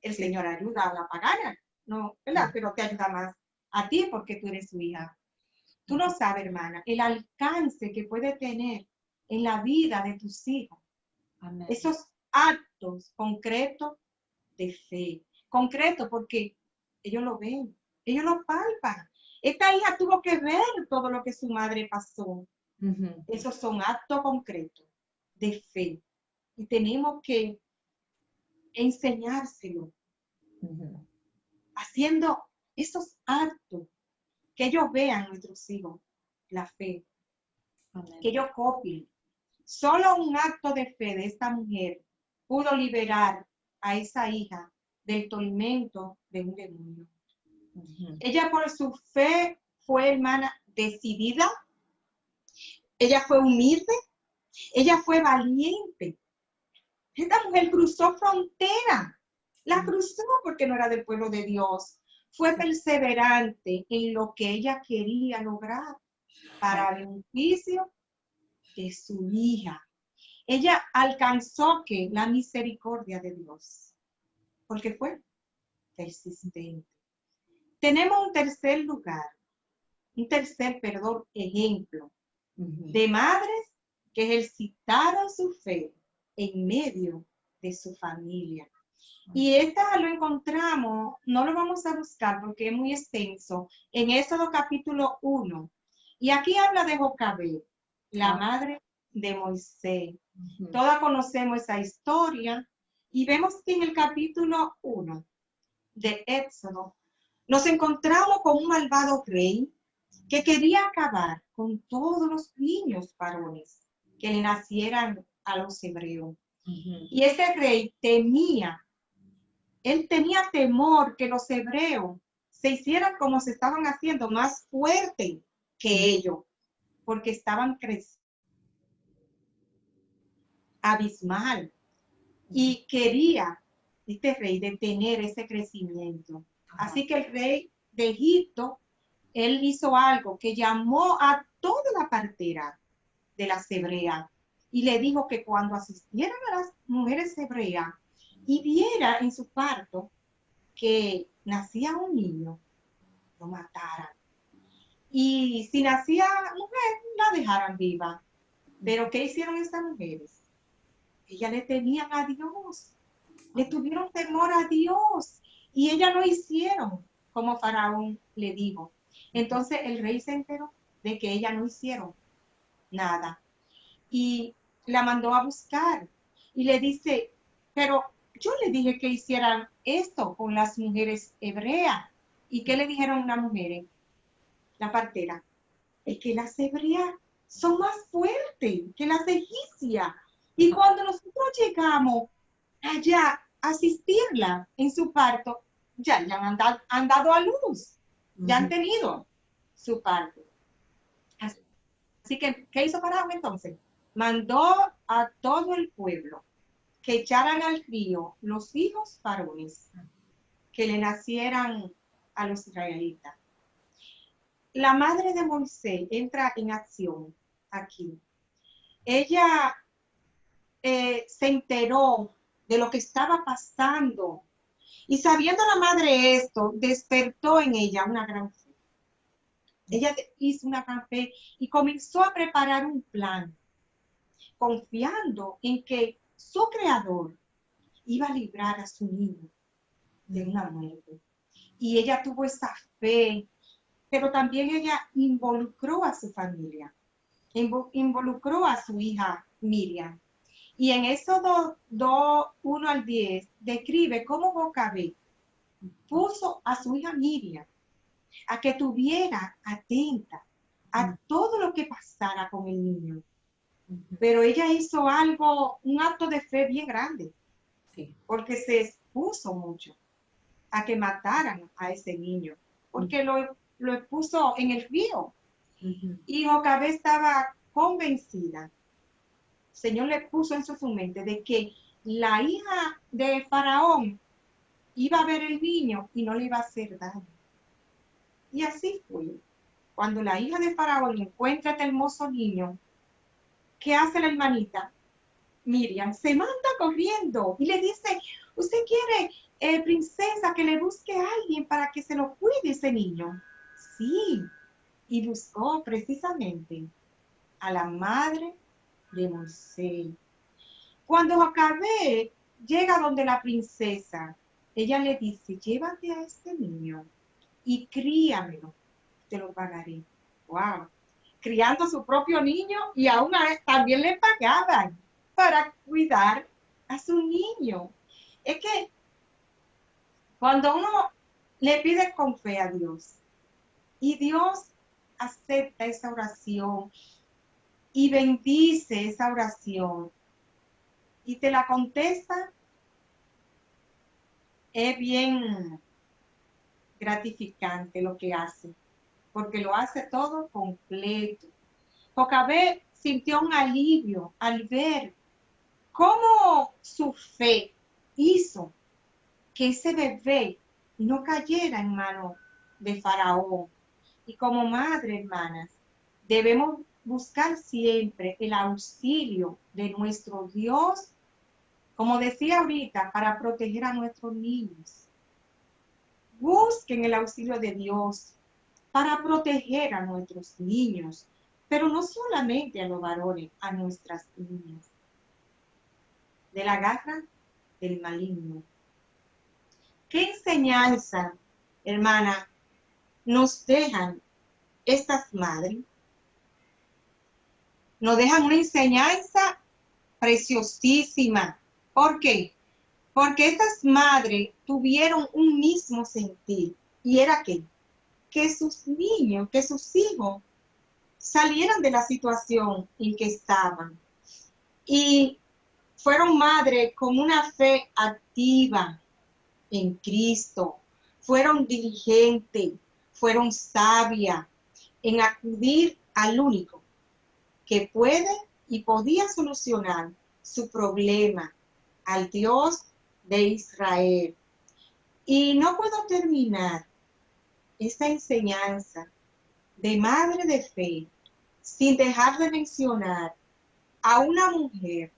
El Señor ayuda a la pagana, ¿no? ¿Verdad? Pero te ayuda más a ti porque tú eres su hija. Tú no sabes, hermana, el alcance que puede tener en la vida de tus hijos. Amén. Esos actos concretos de fe. Concretos porque ellos lo ven, ellos lo palpan. Esta hija tuvo que ver todo lo que su madre pasó. Esos son actos concretos de fe. Y tenemos que enseñárselo. Haciendo esos actos que ellos vean nuestros hijos, la fe. Amén. Que ellos copien. Solo un acto de fe de esta mujer pudo liberar a esa hija del tormento de un demonio. Ella por su fe fue, hermana, decidida. Ella fue humilde. Ella fue valiente. Esta mujer cruzó frontera. La cruzó porque no era del pueblo de Dios. Fue perseverante en lo que ella quería lograr para beneficio de su hija. Ella alcanzó que la misericordia de Dios, porque fue persistente. Tenemos un tercer lugar, ejemplo de madres que ejercitaron su fe en medio de su familia. Y esta lo encontramos, no lo vamos a buscar porque es muy extenso, en Éxodo capítulo 1. Y aquí habla de Jocabed, la madre de Moisés. Todas conocemos esa historia y vemos que en el capítulo 1 de Éxodo nos encontramos con un malvado rey que quería acabar con todos los niños varones que le nacieran a los hebreos. Y ese rey temía, él tenía temor que los hebreos se hicieran como se estaban haciendo, más fuerte que ellos, porque estaban creciendo abismal y quería este rey detener ese crecimiento. Así que el rey de Egipto, él hizo algo que llamó a toda la partera de las hebreas y le dijo que cuando asistieran a las mujeres hebreas y viera en su parto que nacía un niño, lo mataran. Y si nacía mujer, la dejaran viva. Pero ¿qué hicieron estas mujeres? Ellas le temían a Dios, le tuvieron temor a Dios y ellas no hicieron como Faraón le dijo. Entonces el rey se enteró de que ellas no hicieron nada y la mandó a buscar y le dice, pero yo le dije que hicieran esto con las mujeres hebreas. ¿Y qué le dijeron las mujeres? La partera, es que las hebreas son más fuertes que las egipcias. Y cuando nosotros llegamos allá a asistirla en su parto, ya le han dado a luz, ya han tenido su parto. Así que, ¿qué hizo Faraón entonces? Mandó a todo el pueblo que echaran al río los hijos varones que le nacieran a los israelitas. La madre de Moisés entra en acción aquí. Ella se enteró de lo que estaba pasando y sabiendo la madre esto, despertó en ella una gran fe. Ella hizo una gran fe y comenzó a preparar un plan, confiando en que su creador iba a librar a su niño de una muerte. Y ella tuvo esa fe, pero también ella involucró a su familia, involucró a su hija Miriam. Y en eso 1 al 10 describe cómo Jocabed puso a su hija Miriam a que estuviera atenta a todo lo que pasara con el niño. Pero ella hizo algo, un acto de fe bien grande, porque se expuso mucho a que mataran a ese niño, porque lo expuso en el río. Y Jocabed estaba convencida, el Señor le puso en su mente de que la hija de Faraón iba a ver el niño y no le iba a hacer daño. Y así fue. Cuando la hija de Faraón encuentra a este hermoso niño, ¿qué hace la hermanita? Miriam se manda corriendo y le dice, ¿usted quiere, princesa, que le busque a alguien para que se lo cuide ese niño? Sí, y buscó precisamente a la madre de Moisés. Cuando Jocabed llega donde la princesa, ella le dice, llévate a este niño y críamelo, te lo pagaré. Wow, criando a su propio niño y aún también le pagaban para cuidar a su niño. Es que cuando uno le pide con fe a Dios y Dios acepta esa oración y bendice esa oración y te la contesta, es bien gratificante lo que hace, porque lo hace todo completo. Jocabed sintió un alivio al ver cómo su fe hizo que ese bebé no cayera en manos de Faraón. Y como madre, hermanas, debemos buscar siempre el auxilio de nuestro Dios, como decía ahorita, para proteger a nuestros niños. Busquen el auxilio de Dios para proteger a nuestros niños, pero no solamente a los varones, a nuestras niñas, de la garra del maligno. ¿Qué enseñanza, hermana, nos dejan estas madres? Nos dejan una enseñanza preciosísima. ¿Por qué? Porque estas madres tuvieron un mismo sentir. ¿Y era qué? Que sus niños, que sus hijos salieran de la situación en que estaban. Y fueron madres con una fe activa en Cristo. fueron diligentes, fueron sabias en acudir al único que puede y podía solucionar su problema, al Dios de Israel. Y no puedo terminar esta enseñanza de madre de fe sin dejar de mencionar a una mujer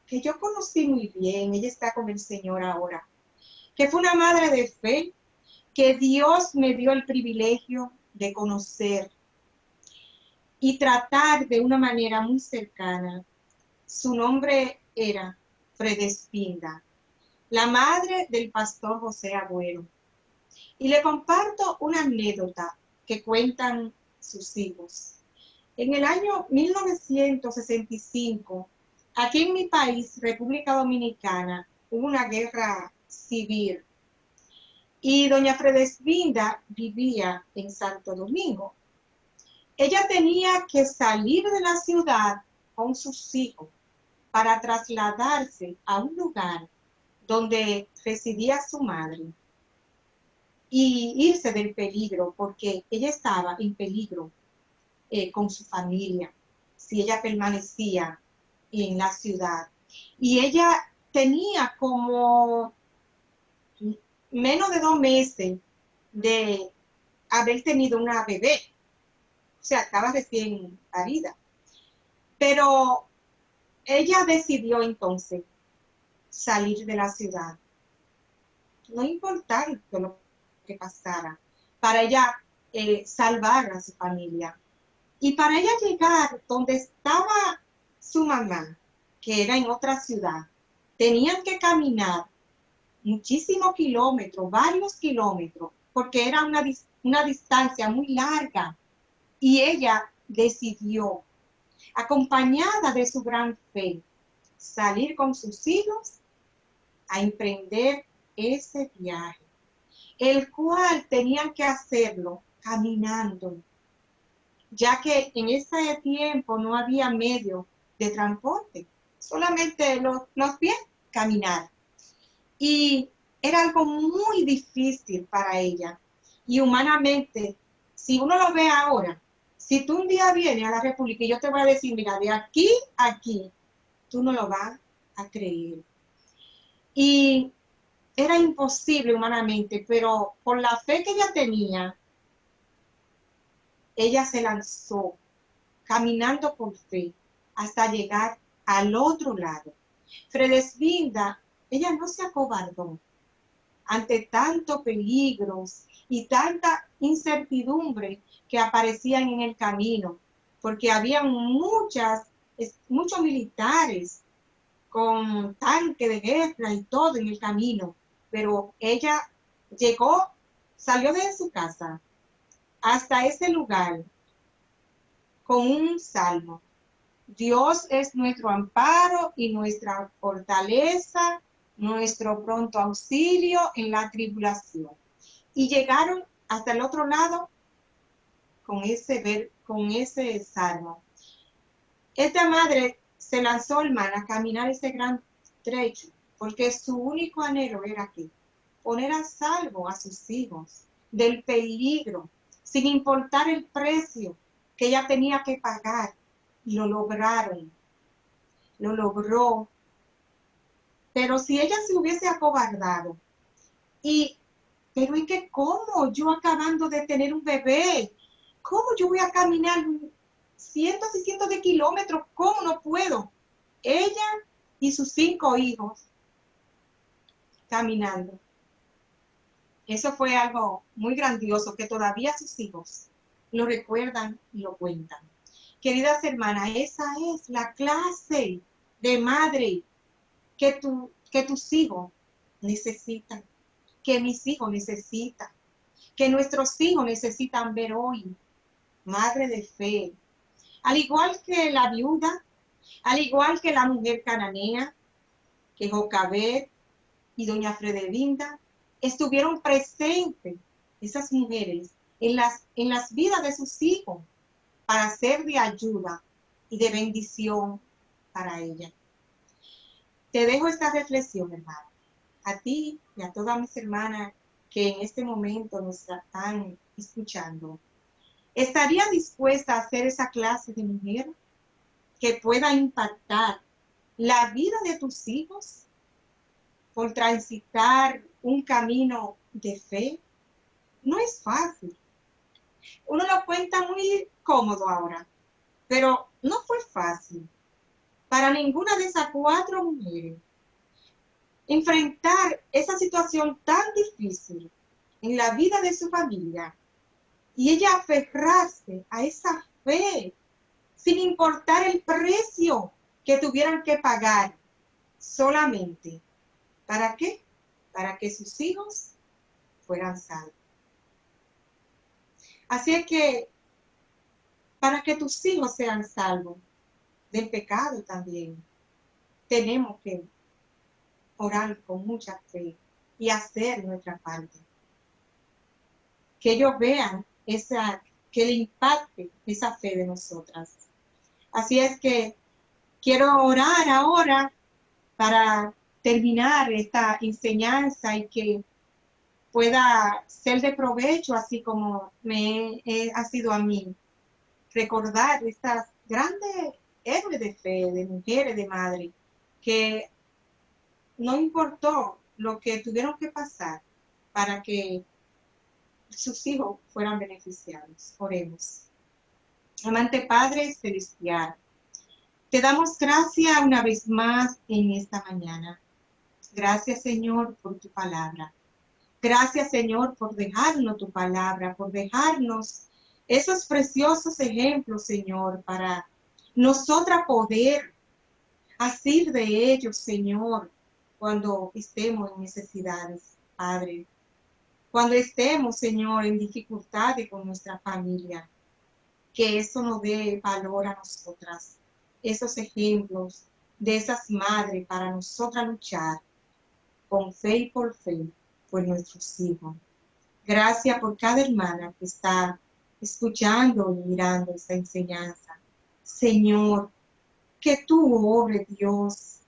que yo conocí muy bien, ella está con el Señor ahora, que fue una madre de fe que Dios me dio el privilegio de conocer y tratar de una manera muy cercana. Su nombre era Fredespinda, la madre del pastor José Agüero. Y le comparto una anécdota que cuentan sus hijos. En el año 1965, aquí en mi país, República Dominicana, hubo una guerra civil y doña Fredespinda vivía en Santo Domingo. Ella tenía que salir de la ciudad con sus hijos para trasladarse a un lugar donde residía su madre y irse del peligro, porque ella estaba en peligro con su familia, si ella permanecía en la ciudad. Y ella tenía como menos de 2 meses de haber tenido una bebé, o sea, estaba recién parida. Pero ella decidió entonces salir de la ciudad, no importando lo que pasara, para ella salvar a su familia. Y para ella llegar donde estaba su mamá, que era en otra ciudad, tenían que caminar muchísimos kilómetros, varios kilómetros, porque era una distancia muy larga. Y ella decidió, acompañada de su gran fe, salir con sus hijos a emprender ese viaje, el cual tenían que hacerlo caminando, ya que en ese tiempo no había medio de transporte, solamente los pies caminar. Y era algo muy difícil para ella. Y humanamente, si uno lo ve ahora, si tú un día vienes a la República y yo te voy a decir, mira, de aquí a aquí, tú no lo vas a creer. Y era imposible humanamente, pero por la fe que ella tenía, ella se lanzó caminando por fe hasta llegar al otro lado. Fredespinda, ella no se acobardó ante tantos peligros y tanta incertidumbre que aparecían en el camino, porque había muchos militares con tanque de guerra y todo en el camino, pero ella salió de su casa hasta ese lugar con un salmo. Dios es nuestro amparo y nuestra fortaleza, nuestro pronto auxilio en la tribulación. Y llegaron hasta el otro lado con ese salmo. Esta madre se lanzó, hermana, a caminar ese gran trecho, porque su único anhelo era que poner a salvo a sus hijos del peligro, sin importar el precio que ella tenía que pagar. Y lo lograron, lo logró. Pero si ella se hubiese acobardado, pero es que ¿cómo? Yo acabando de tener un bebé, ¿cómo yo voy a caminar cientos y cientos de kilómetros? ¿Cómo no puedo? Ella y sus 5 hijos caminando. Eso fue algo muy grandioso que todavía sus hijos lo recuerdan y lo cuentan. Queridas hermanas, esa es la clase de madre que tus hijos necesitan, que mis hijos necesitan, que nuestros hijos necesitan ver hoy. Madre de fe. Al igual que la viuda, al igual que la mujer cananea, que Jocabed y doña Frederinda estuvieron presentes, esas mujeres, en las vidas de sus hijos, para ser de ayuda y de bendición para ella. Te dejo esta reflexión, hermano, a ti y a todas mis hermanas que en este momento nos están escuchando, ¿estaría dispuesta a ser esa clase de mujer que pueda impactar la vida de tus hijos por transitar un camino de fe? No es fácil. Uno lo cuenta muy cómodo ahora, pero no fue fácil para ninguna de esas 4 mujeres enfrentar esa situación tan difícil en la vida de su familia y ella aferrarse a esa fe sin importar el precio que tuvieran que pagar, solamente. ¿Para qué? Para que sus hijos fueran salvos. Así es que, para que tus hijos sean salvos del pecado también, tenemos que orar con mucha fe y hacer nuestra parte. Que ellos vean que le impacte esa fe de nosotras. Así es que quiero orar ahora para terminar esta enseñanza y que pueda ser de provecho, así como ha sido a mí, recordar estas grandes héroes de fe, de mujeres, de madres, que no importó lo que tuvieron que pasar para que sus hijos fueran beneficiados. Oremos. Amante Padre Celestial, te damos gracias una vez más en esta mañana. Gracias, Señor, por tu palabra. Gracias, Señor, por dejarnos tu palabra, por dejarnos esos preciosos ejemplos, Señor, para nosotras poder asir de ellos, Señor, cuando estemos en necesidades, Padre. Cuando estemos, Señor, en dificultades con nuestra familia, que eso nos dé valor a nosotras. Esos ejemplos de esas madres para nosotras luchar con fe y por fe por nuestros hijos. Gracias por cada hermana que está escuchando y mirando esta enseñanza. Señor, que tú obres, Dios,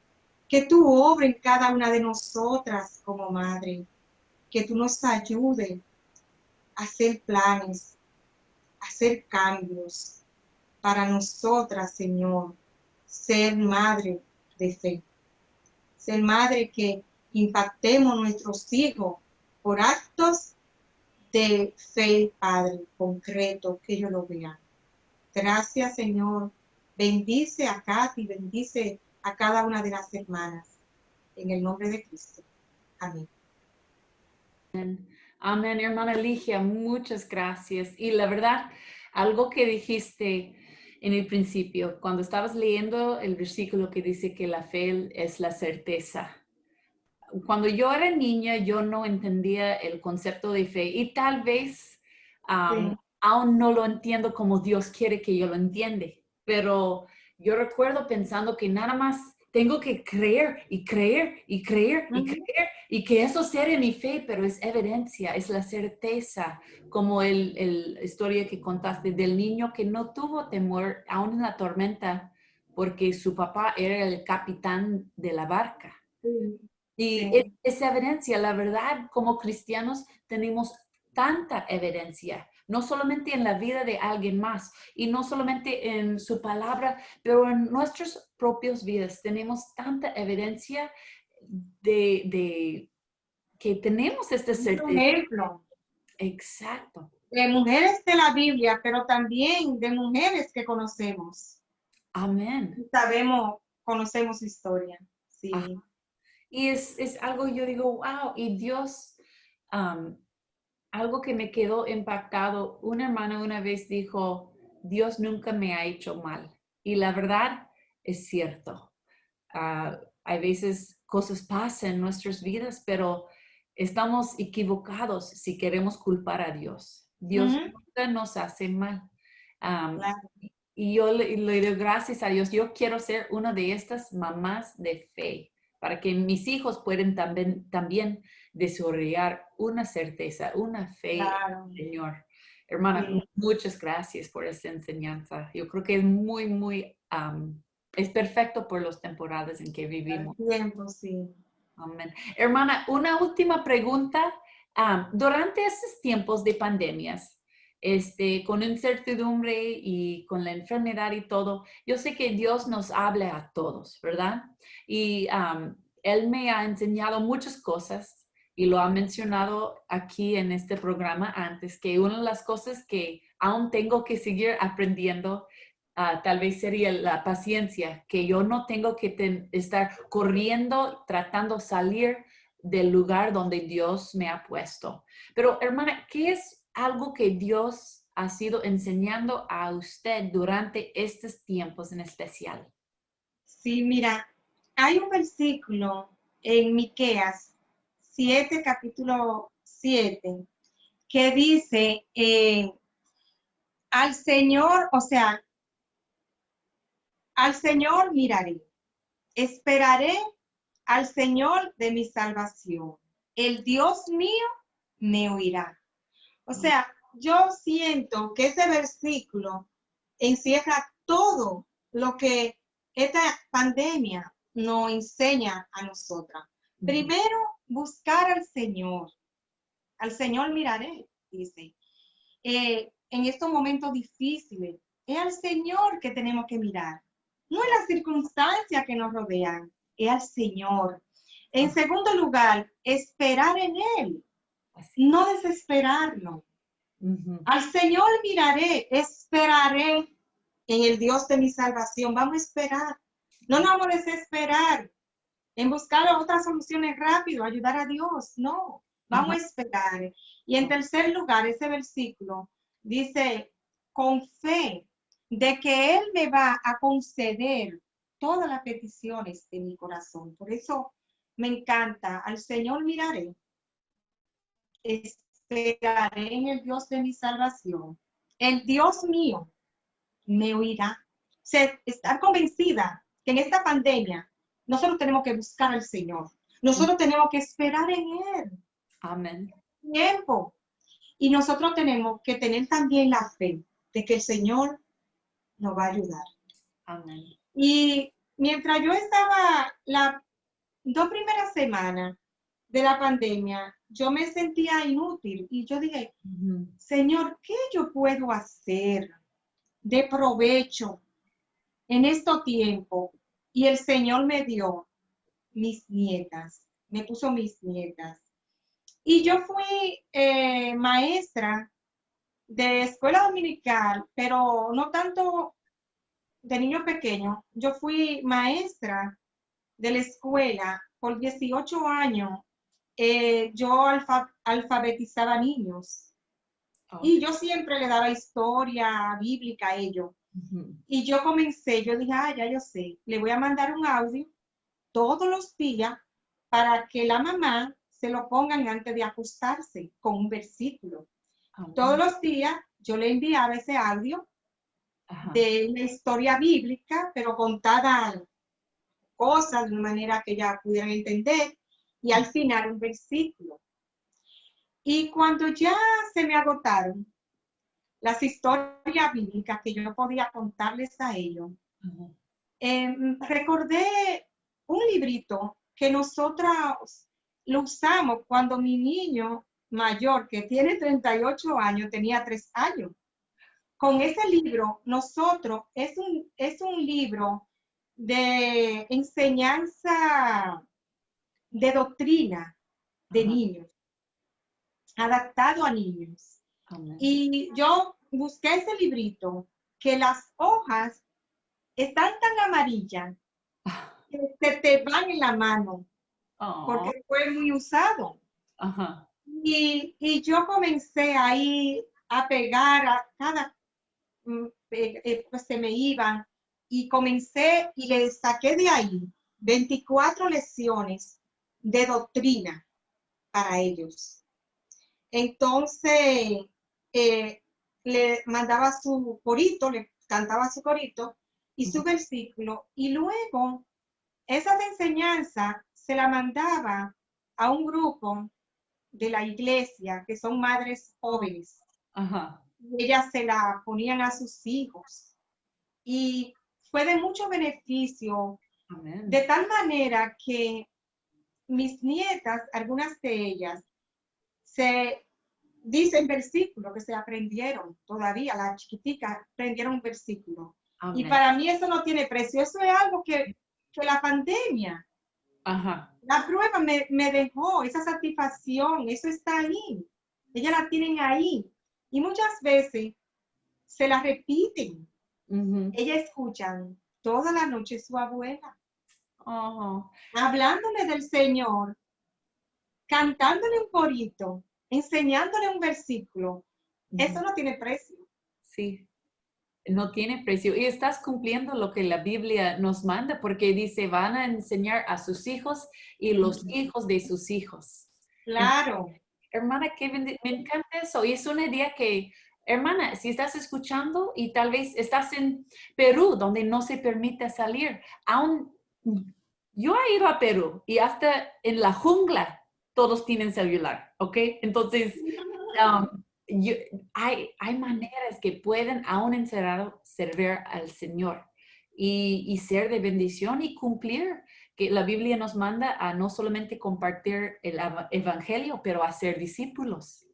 que tú obres en cada una de nosotras como madre, que tú nos ayudes a hacer planes, a hacer cambios para nosotras, Señor, ser madre de fe, ser madre que impactemos a nuestros hijos por actos de fe, Padre, concreto, que ellos lo vean. Gracias, Señor. Bendice a Katy, bendice a cada una de las hermanas. En el nombre de Cristo. Amén. Amén, hermana Ligia, muchas gracias. Y la verdad, algo que dijiste en el principio, cuando estabas leyendo el versículo que dice que la fe es la certeza. Cuando yo era niña, yo no entendía el concepto de fe y tal vez Sí. aún no lo entiendo como Dios quiere que yo lo entienda. Pero yo recuerdo pensando que nada más tengo que creer y creer y creer y creer y que eso sea mi fe, pero es evidencia, es la certeza, como el historia que contaste del niño que no tuvo temor aún en la tormenta porque su papá era el capitán de la barca. Sí. Y Sí. es evidencia, la verdad, como cristianos tenemos tanta evidencia, no solamente en la vida de alguien más y no solamente en su palabra, pero en nuestras propias vidas tenemos tanta evidencia de que tenemos esta Un certeza. ejemplo Exacto. de mujeres de la Biblia, pero también de mujeres que conocemos. Amén. Sabemos, conocemos su historia. Ah, Sí. y es algo, yo digo, wow, y Dios, um, algo que me quedó impactado, una hermana una vez dijo, Dios nunca me ha hecho mal. Y la verdad es cierto. Hay veces cosas pasan en nuestras vidas, pero estamos equivocados si queremos culpar a Dios. Dios nunca nos hace mal. Um, Claro. y yo le doy gracias a Dios. Yo quiero ser una de estas mamás de fe para que mis hijos puedan también desarrollar una certeza, una fe Claro. en el Señor. Hermana, Sí. muchas gracias por esta enseñanza. Yo creo que es muy, es perfecto por las temporadas en que Al vivimos. tiempo, sí. Amén. Hermana, una última pregunta. Durante estos tiempos de pandemias, con incertidumbre y con la enfermedad y todo, yo sé que Dios nos habla a todos, ¿verdad? Y Él me ha enseñado muchas cosas y lo ha mencionado aquí en este programa antes, que una de las cosas que aún tengo que seguir aprendiendo tal vez sería la paciencia, que yo no tengo que estar corriendo, tratando de salir del lugar donde Dios me ha puesto. Pero hermana, ¿qué es algo que Dios ha sido enseñando a usted durante estos tiempos en especial? Sí, mira, hay un versículo en Miqueas 7, capítulo 7, que dice, al Señor, o sea, al Señor miraré, esperaré al Señor de mi salvación. El Dios mío me oirá. O sea, yo siento que ese versículo encierra todo lo que esta pandemia nos enseña a nosotras. Primero, buscar al Señor miraré, dice. En estos momentos difíciles, es al Señor que tenemos que mirar, no es las circunstancias que nos rodean, es al Señor. En segundo lugar, esperar en Él, no desesperarnos. Al Señor miraré, esperaré en el Dios de mi salvación. Vamos a esperar. No nos vamos a desesperar en buscar otras soluciones rápido, ayudar a Dios. No, vamos a esperar. Y en tercer lugar, ese versículo dice, con fe de que Él me va a conceder todas las peticiones de mi corazón. Por eso me encanta, al Señor miraré, esperaré en el Dios de mi salvación. El Dios mío me oirá. Estar convencida que en esta pandemia nosotros tenemos que buscar al Señor. Nosotros tenemos que esperar en Él. Amén. Tiempo. Y nosotros tenemos que tener también la fe de que el Señor nos va a ayudar. Amén. Y mientras yo estaba las 2 primeras semanas de la pandemia, yo me sentía inútil y yo dije, Señor, ¿qué yo puedo hacer de provecho en estos tiempos? Y el Señor me dio mis nietas, me puso mis nietas. Y yo fui maestra de escuela dominical, pero no tanto de niños pequeños. Yo fui maestra de la escuela por 18 años. Yo alfabetizaba niños. Y yo siempre le daba historia bíblica a ellos. Y yo comencé, yo dije, ya yo sé, le voy a mandar un audio todos los días para que la mamá se lo pongan antes de acostarse con un versículo. Todos los días yo le enviaba ese audio de una historia bíblica, pero contada cosas de una manera que ya pudieran entender, y al final un versículo. Y cuando ya se me agotaron las historias bíblicas que yo podía contarles a ellos, recordé un librito que nosotros lo usamos cuando mi niño mayor, que tiene 38 años, tenía 3 años. Con ese libro, nosotros, es un libro de enseñanza de doctrina de niños, adaptado a niños. Y yo busqué ese librito, que las hojas están tan amarillas que se te van en la mano, porque fue muy usado. Y yo comencé ahí a pegar a cada, pues se me iban, y comencé y le saqué de ahí 24 lecciones de doctrina para ellos. Entonces, le mandaba su corito, le cantaba su corito y su versículo, y luego esas enseñanzas se la mandaba a un grupo de la iglesia, que son madres jóvenes. Y ellas se la ponían a sus hijos. Y fue de mucho beneficio, de tal manera que mis nietas, algunas de ellas, se dicen versículos que se aprendieron todavía, las chiquiticas aprendieron un versículo. Y Amén. para mí eso no tiene precio. Eso es algo que la pandemia, Ajá. la prueba me dejó, esa satisfacción, eso está ahí. Ellas la tienen ahí. Y muchas veces se la repiten. Ujú. Ellas escuchan toda la noche su abuela, Oh, hablándole del Señor, cantándole un corito, enseñándole un versículo. Eso ujú. no tiene precio. Sí. No tiene precio. Y estás cumpliendo lo que la Biblia nos manda, porque dice, van a enseñar a sus hijos y los hijos de sus hijos. Claro. Hermana, me encanta eso. Y es una idea que, hermana, si estás escuchando y tal vez estás en Perú, donde no se permite salir, aún yo he ido a Perú y hasta en la jungla todos tienen celular, ¿ok? Entonces, um, hay maneras que pueden aún encerrado servir al Señor y ser de bendición y cumplir que la Biblia nos manda a no solamente compartir el evangelio, pero a ser discípulos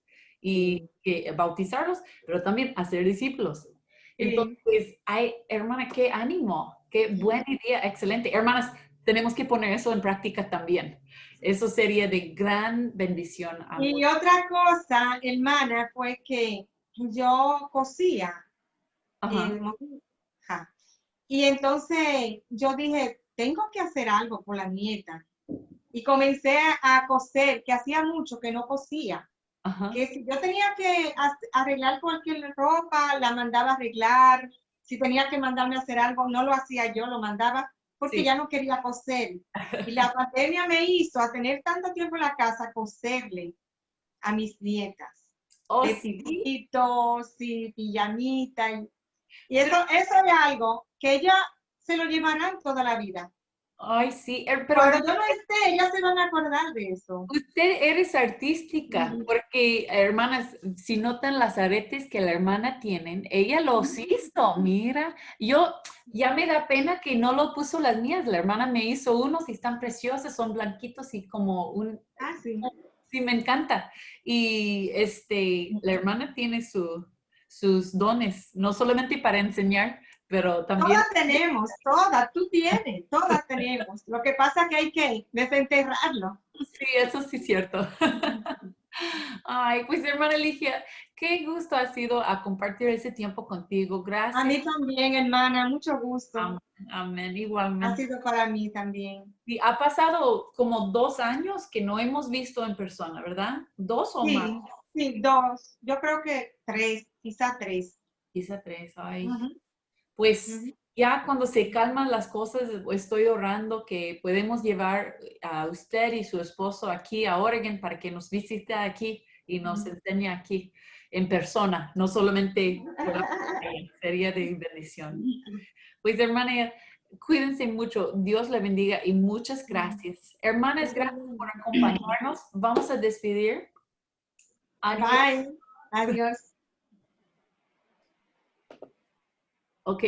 y bautizarlos, pero también a ser discípulos. Sí. Entonces, hermana, qué ánimo, qué buena idea, excelente. Hermanas, tenemos que poner eso en práctica también. Eso sería de gran bendición a Y muchos. otra cosa, hermana, fue que yo cosía. Ajá, Monja. Y entonces yo dije, tengo que hacer algo por la nieta. Y comencé a coser, que hacía mucho que no cosía. ajá, Que si yo tenía que arreglar cualquier ropa, la mandaba a arreglar. Si tenía que mandarme a hacer algo, no lo hacía yo, lo mandaba porque sí. ya no quería coser. Y la pandemia me hizo, a tener tanto tiempo en la casa, coserle a mis nietas. Oh, sí, Vestiditos y pijamita. Y pero, eso es algo que ellas se lo llevarán toda la vida. ay, sí, pero Cuando yo no esté, ellas se van a acordar de eso. usted eres artística, Ujú. porque hermanas, si notan las aretes que la hermana tienen, ella los hizo, mira, yo ya me da pena que no lo puso las mías, la hermana me hizo unos y están preciosos, son blanquitos y como Ah, sí. sí, me encanta. Y la hermana tiene sus dones, no solamente para enseñar, pero también, Todas tenemos, todas, tú tienes, todas tenemos. Lo que pasa es que hay que desenterrarlo. sí, eso sí es cierto. Ay, pues hermana Ligia, qué gusto ha sido a compartir ese tiempo contigo. A Gracias. mí también, hermana, mucho gusto. Amén, amén, Ha igualmente. sido para mí también. Y ha pasado como 2 años que no hemos visto en persona, ¿verdad? 2 o más, Sí, sí, dos. Yo creo que tres, quizá tres. quizá 3. Ay, Ujú, pues ujú. ya cuando se calman las cosas, estoy orando que podemos llevar a usted y su esposo aquí a Oregon para que nos visite aquí y nos enseñe aquí en persona, no solamente por la pantalla. Sería de bendición. Pues hermana, cuídense mucho. Dios le bendiga y muchas gracias. Hermanas, gracias por acompañarnos. Vamos a despedir. Adiós. Bye. Adiós. Ok,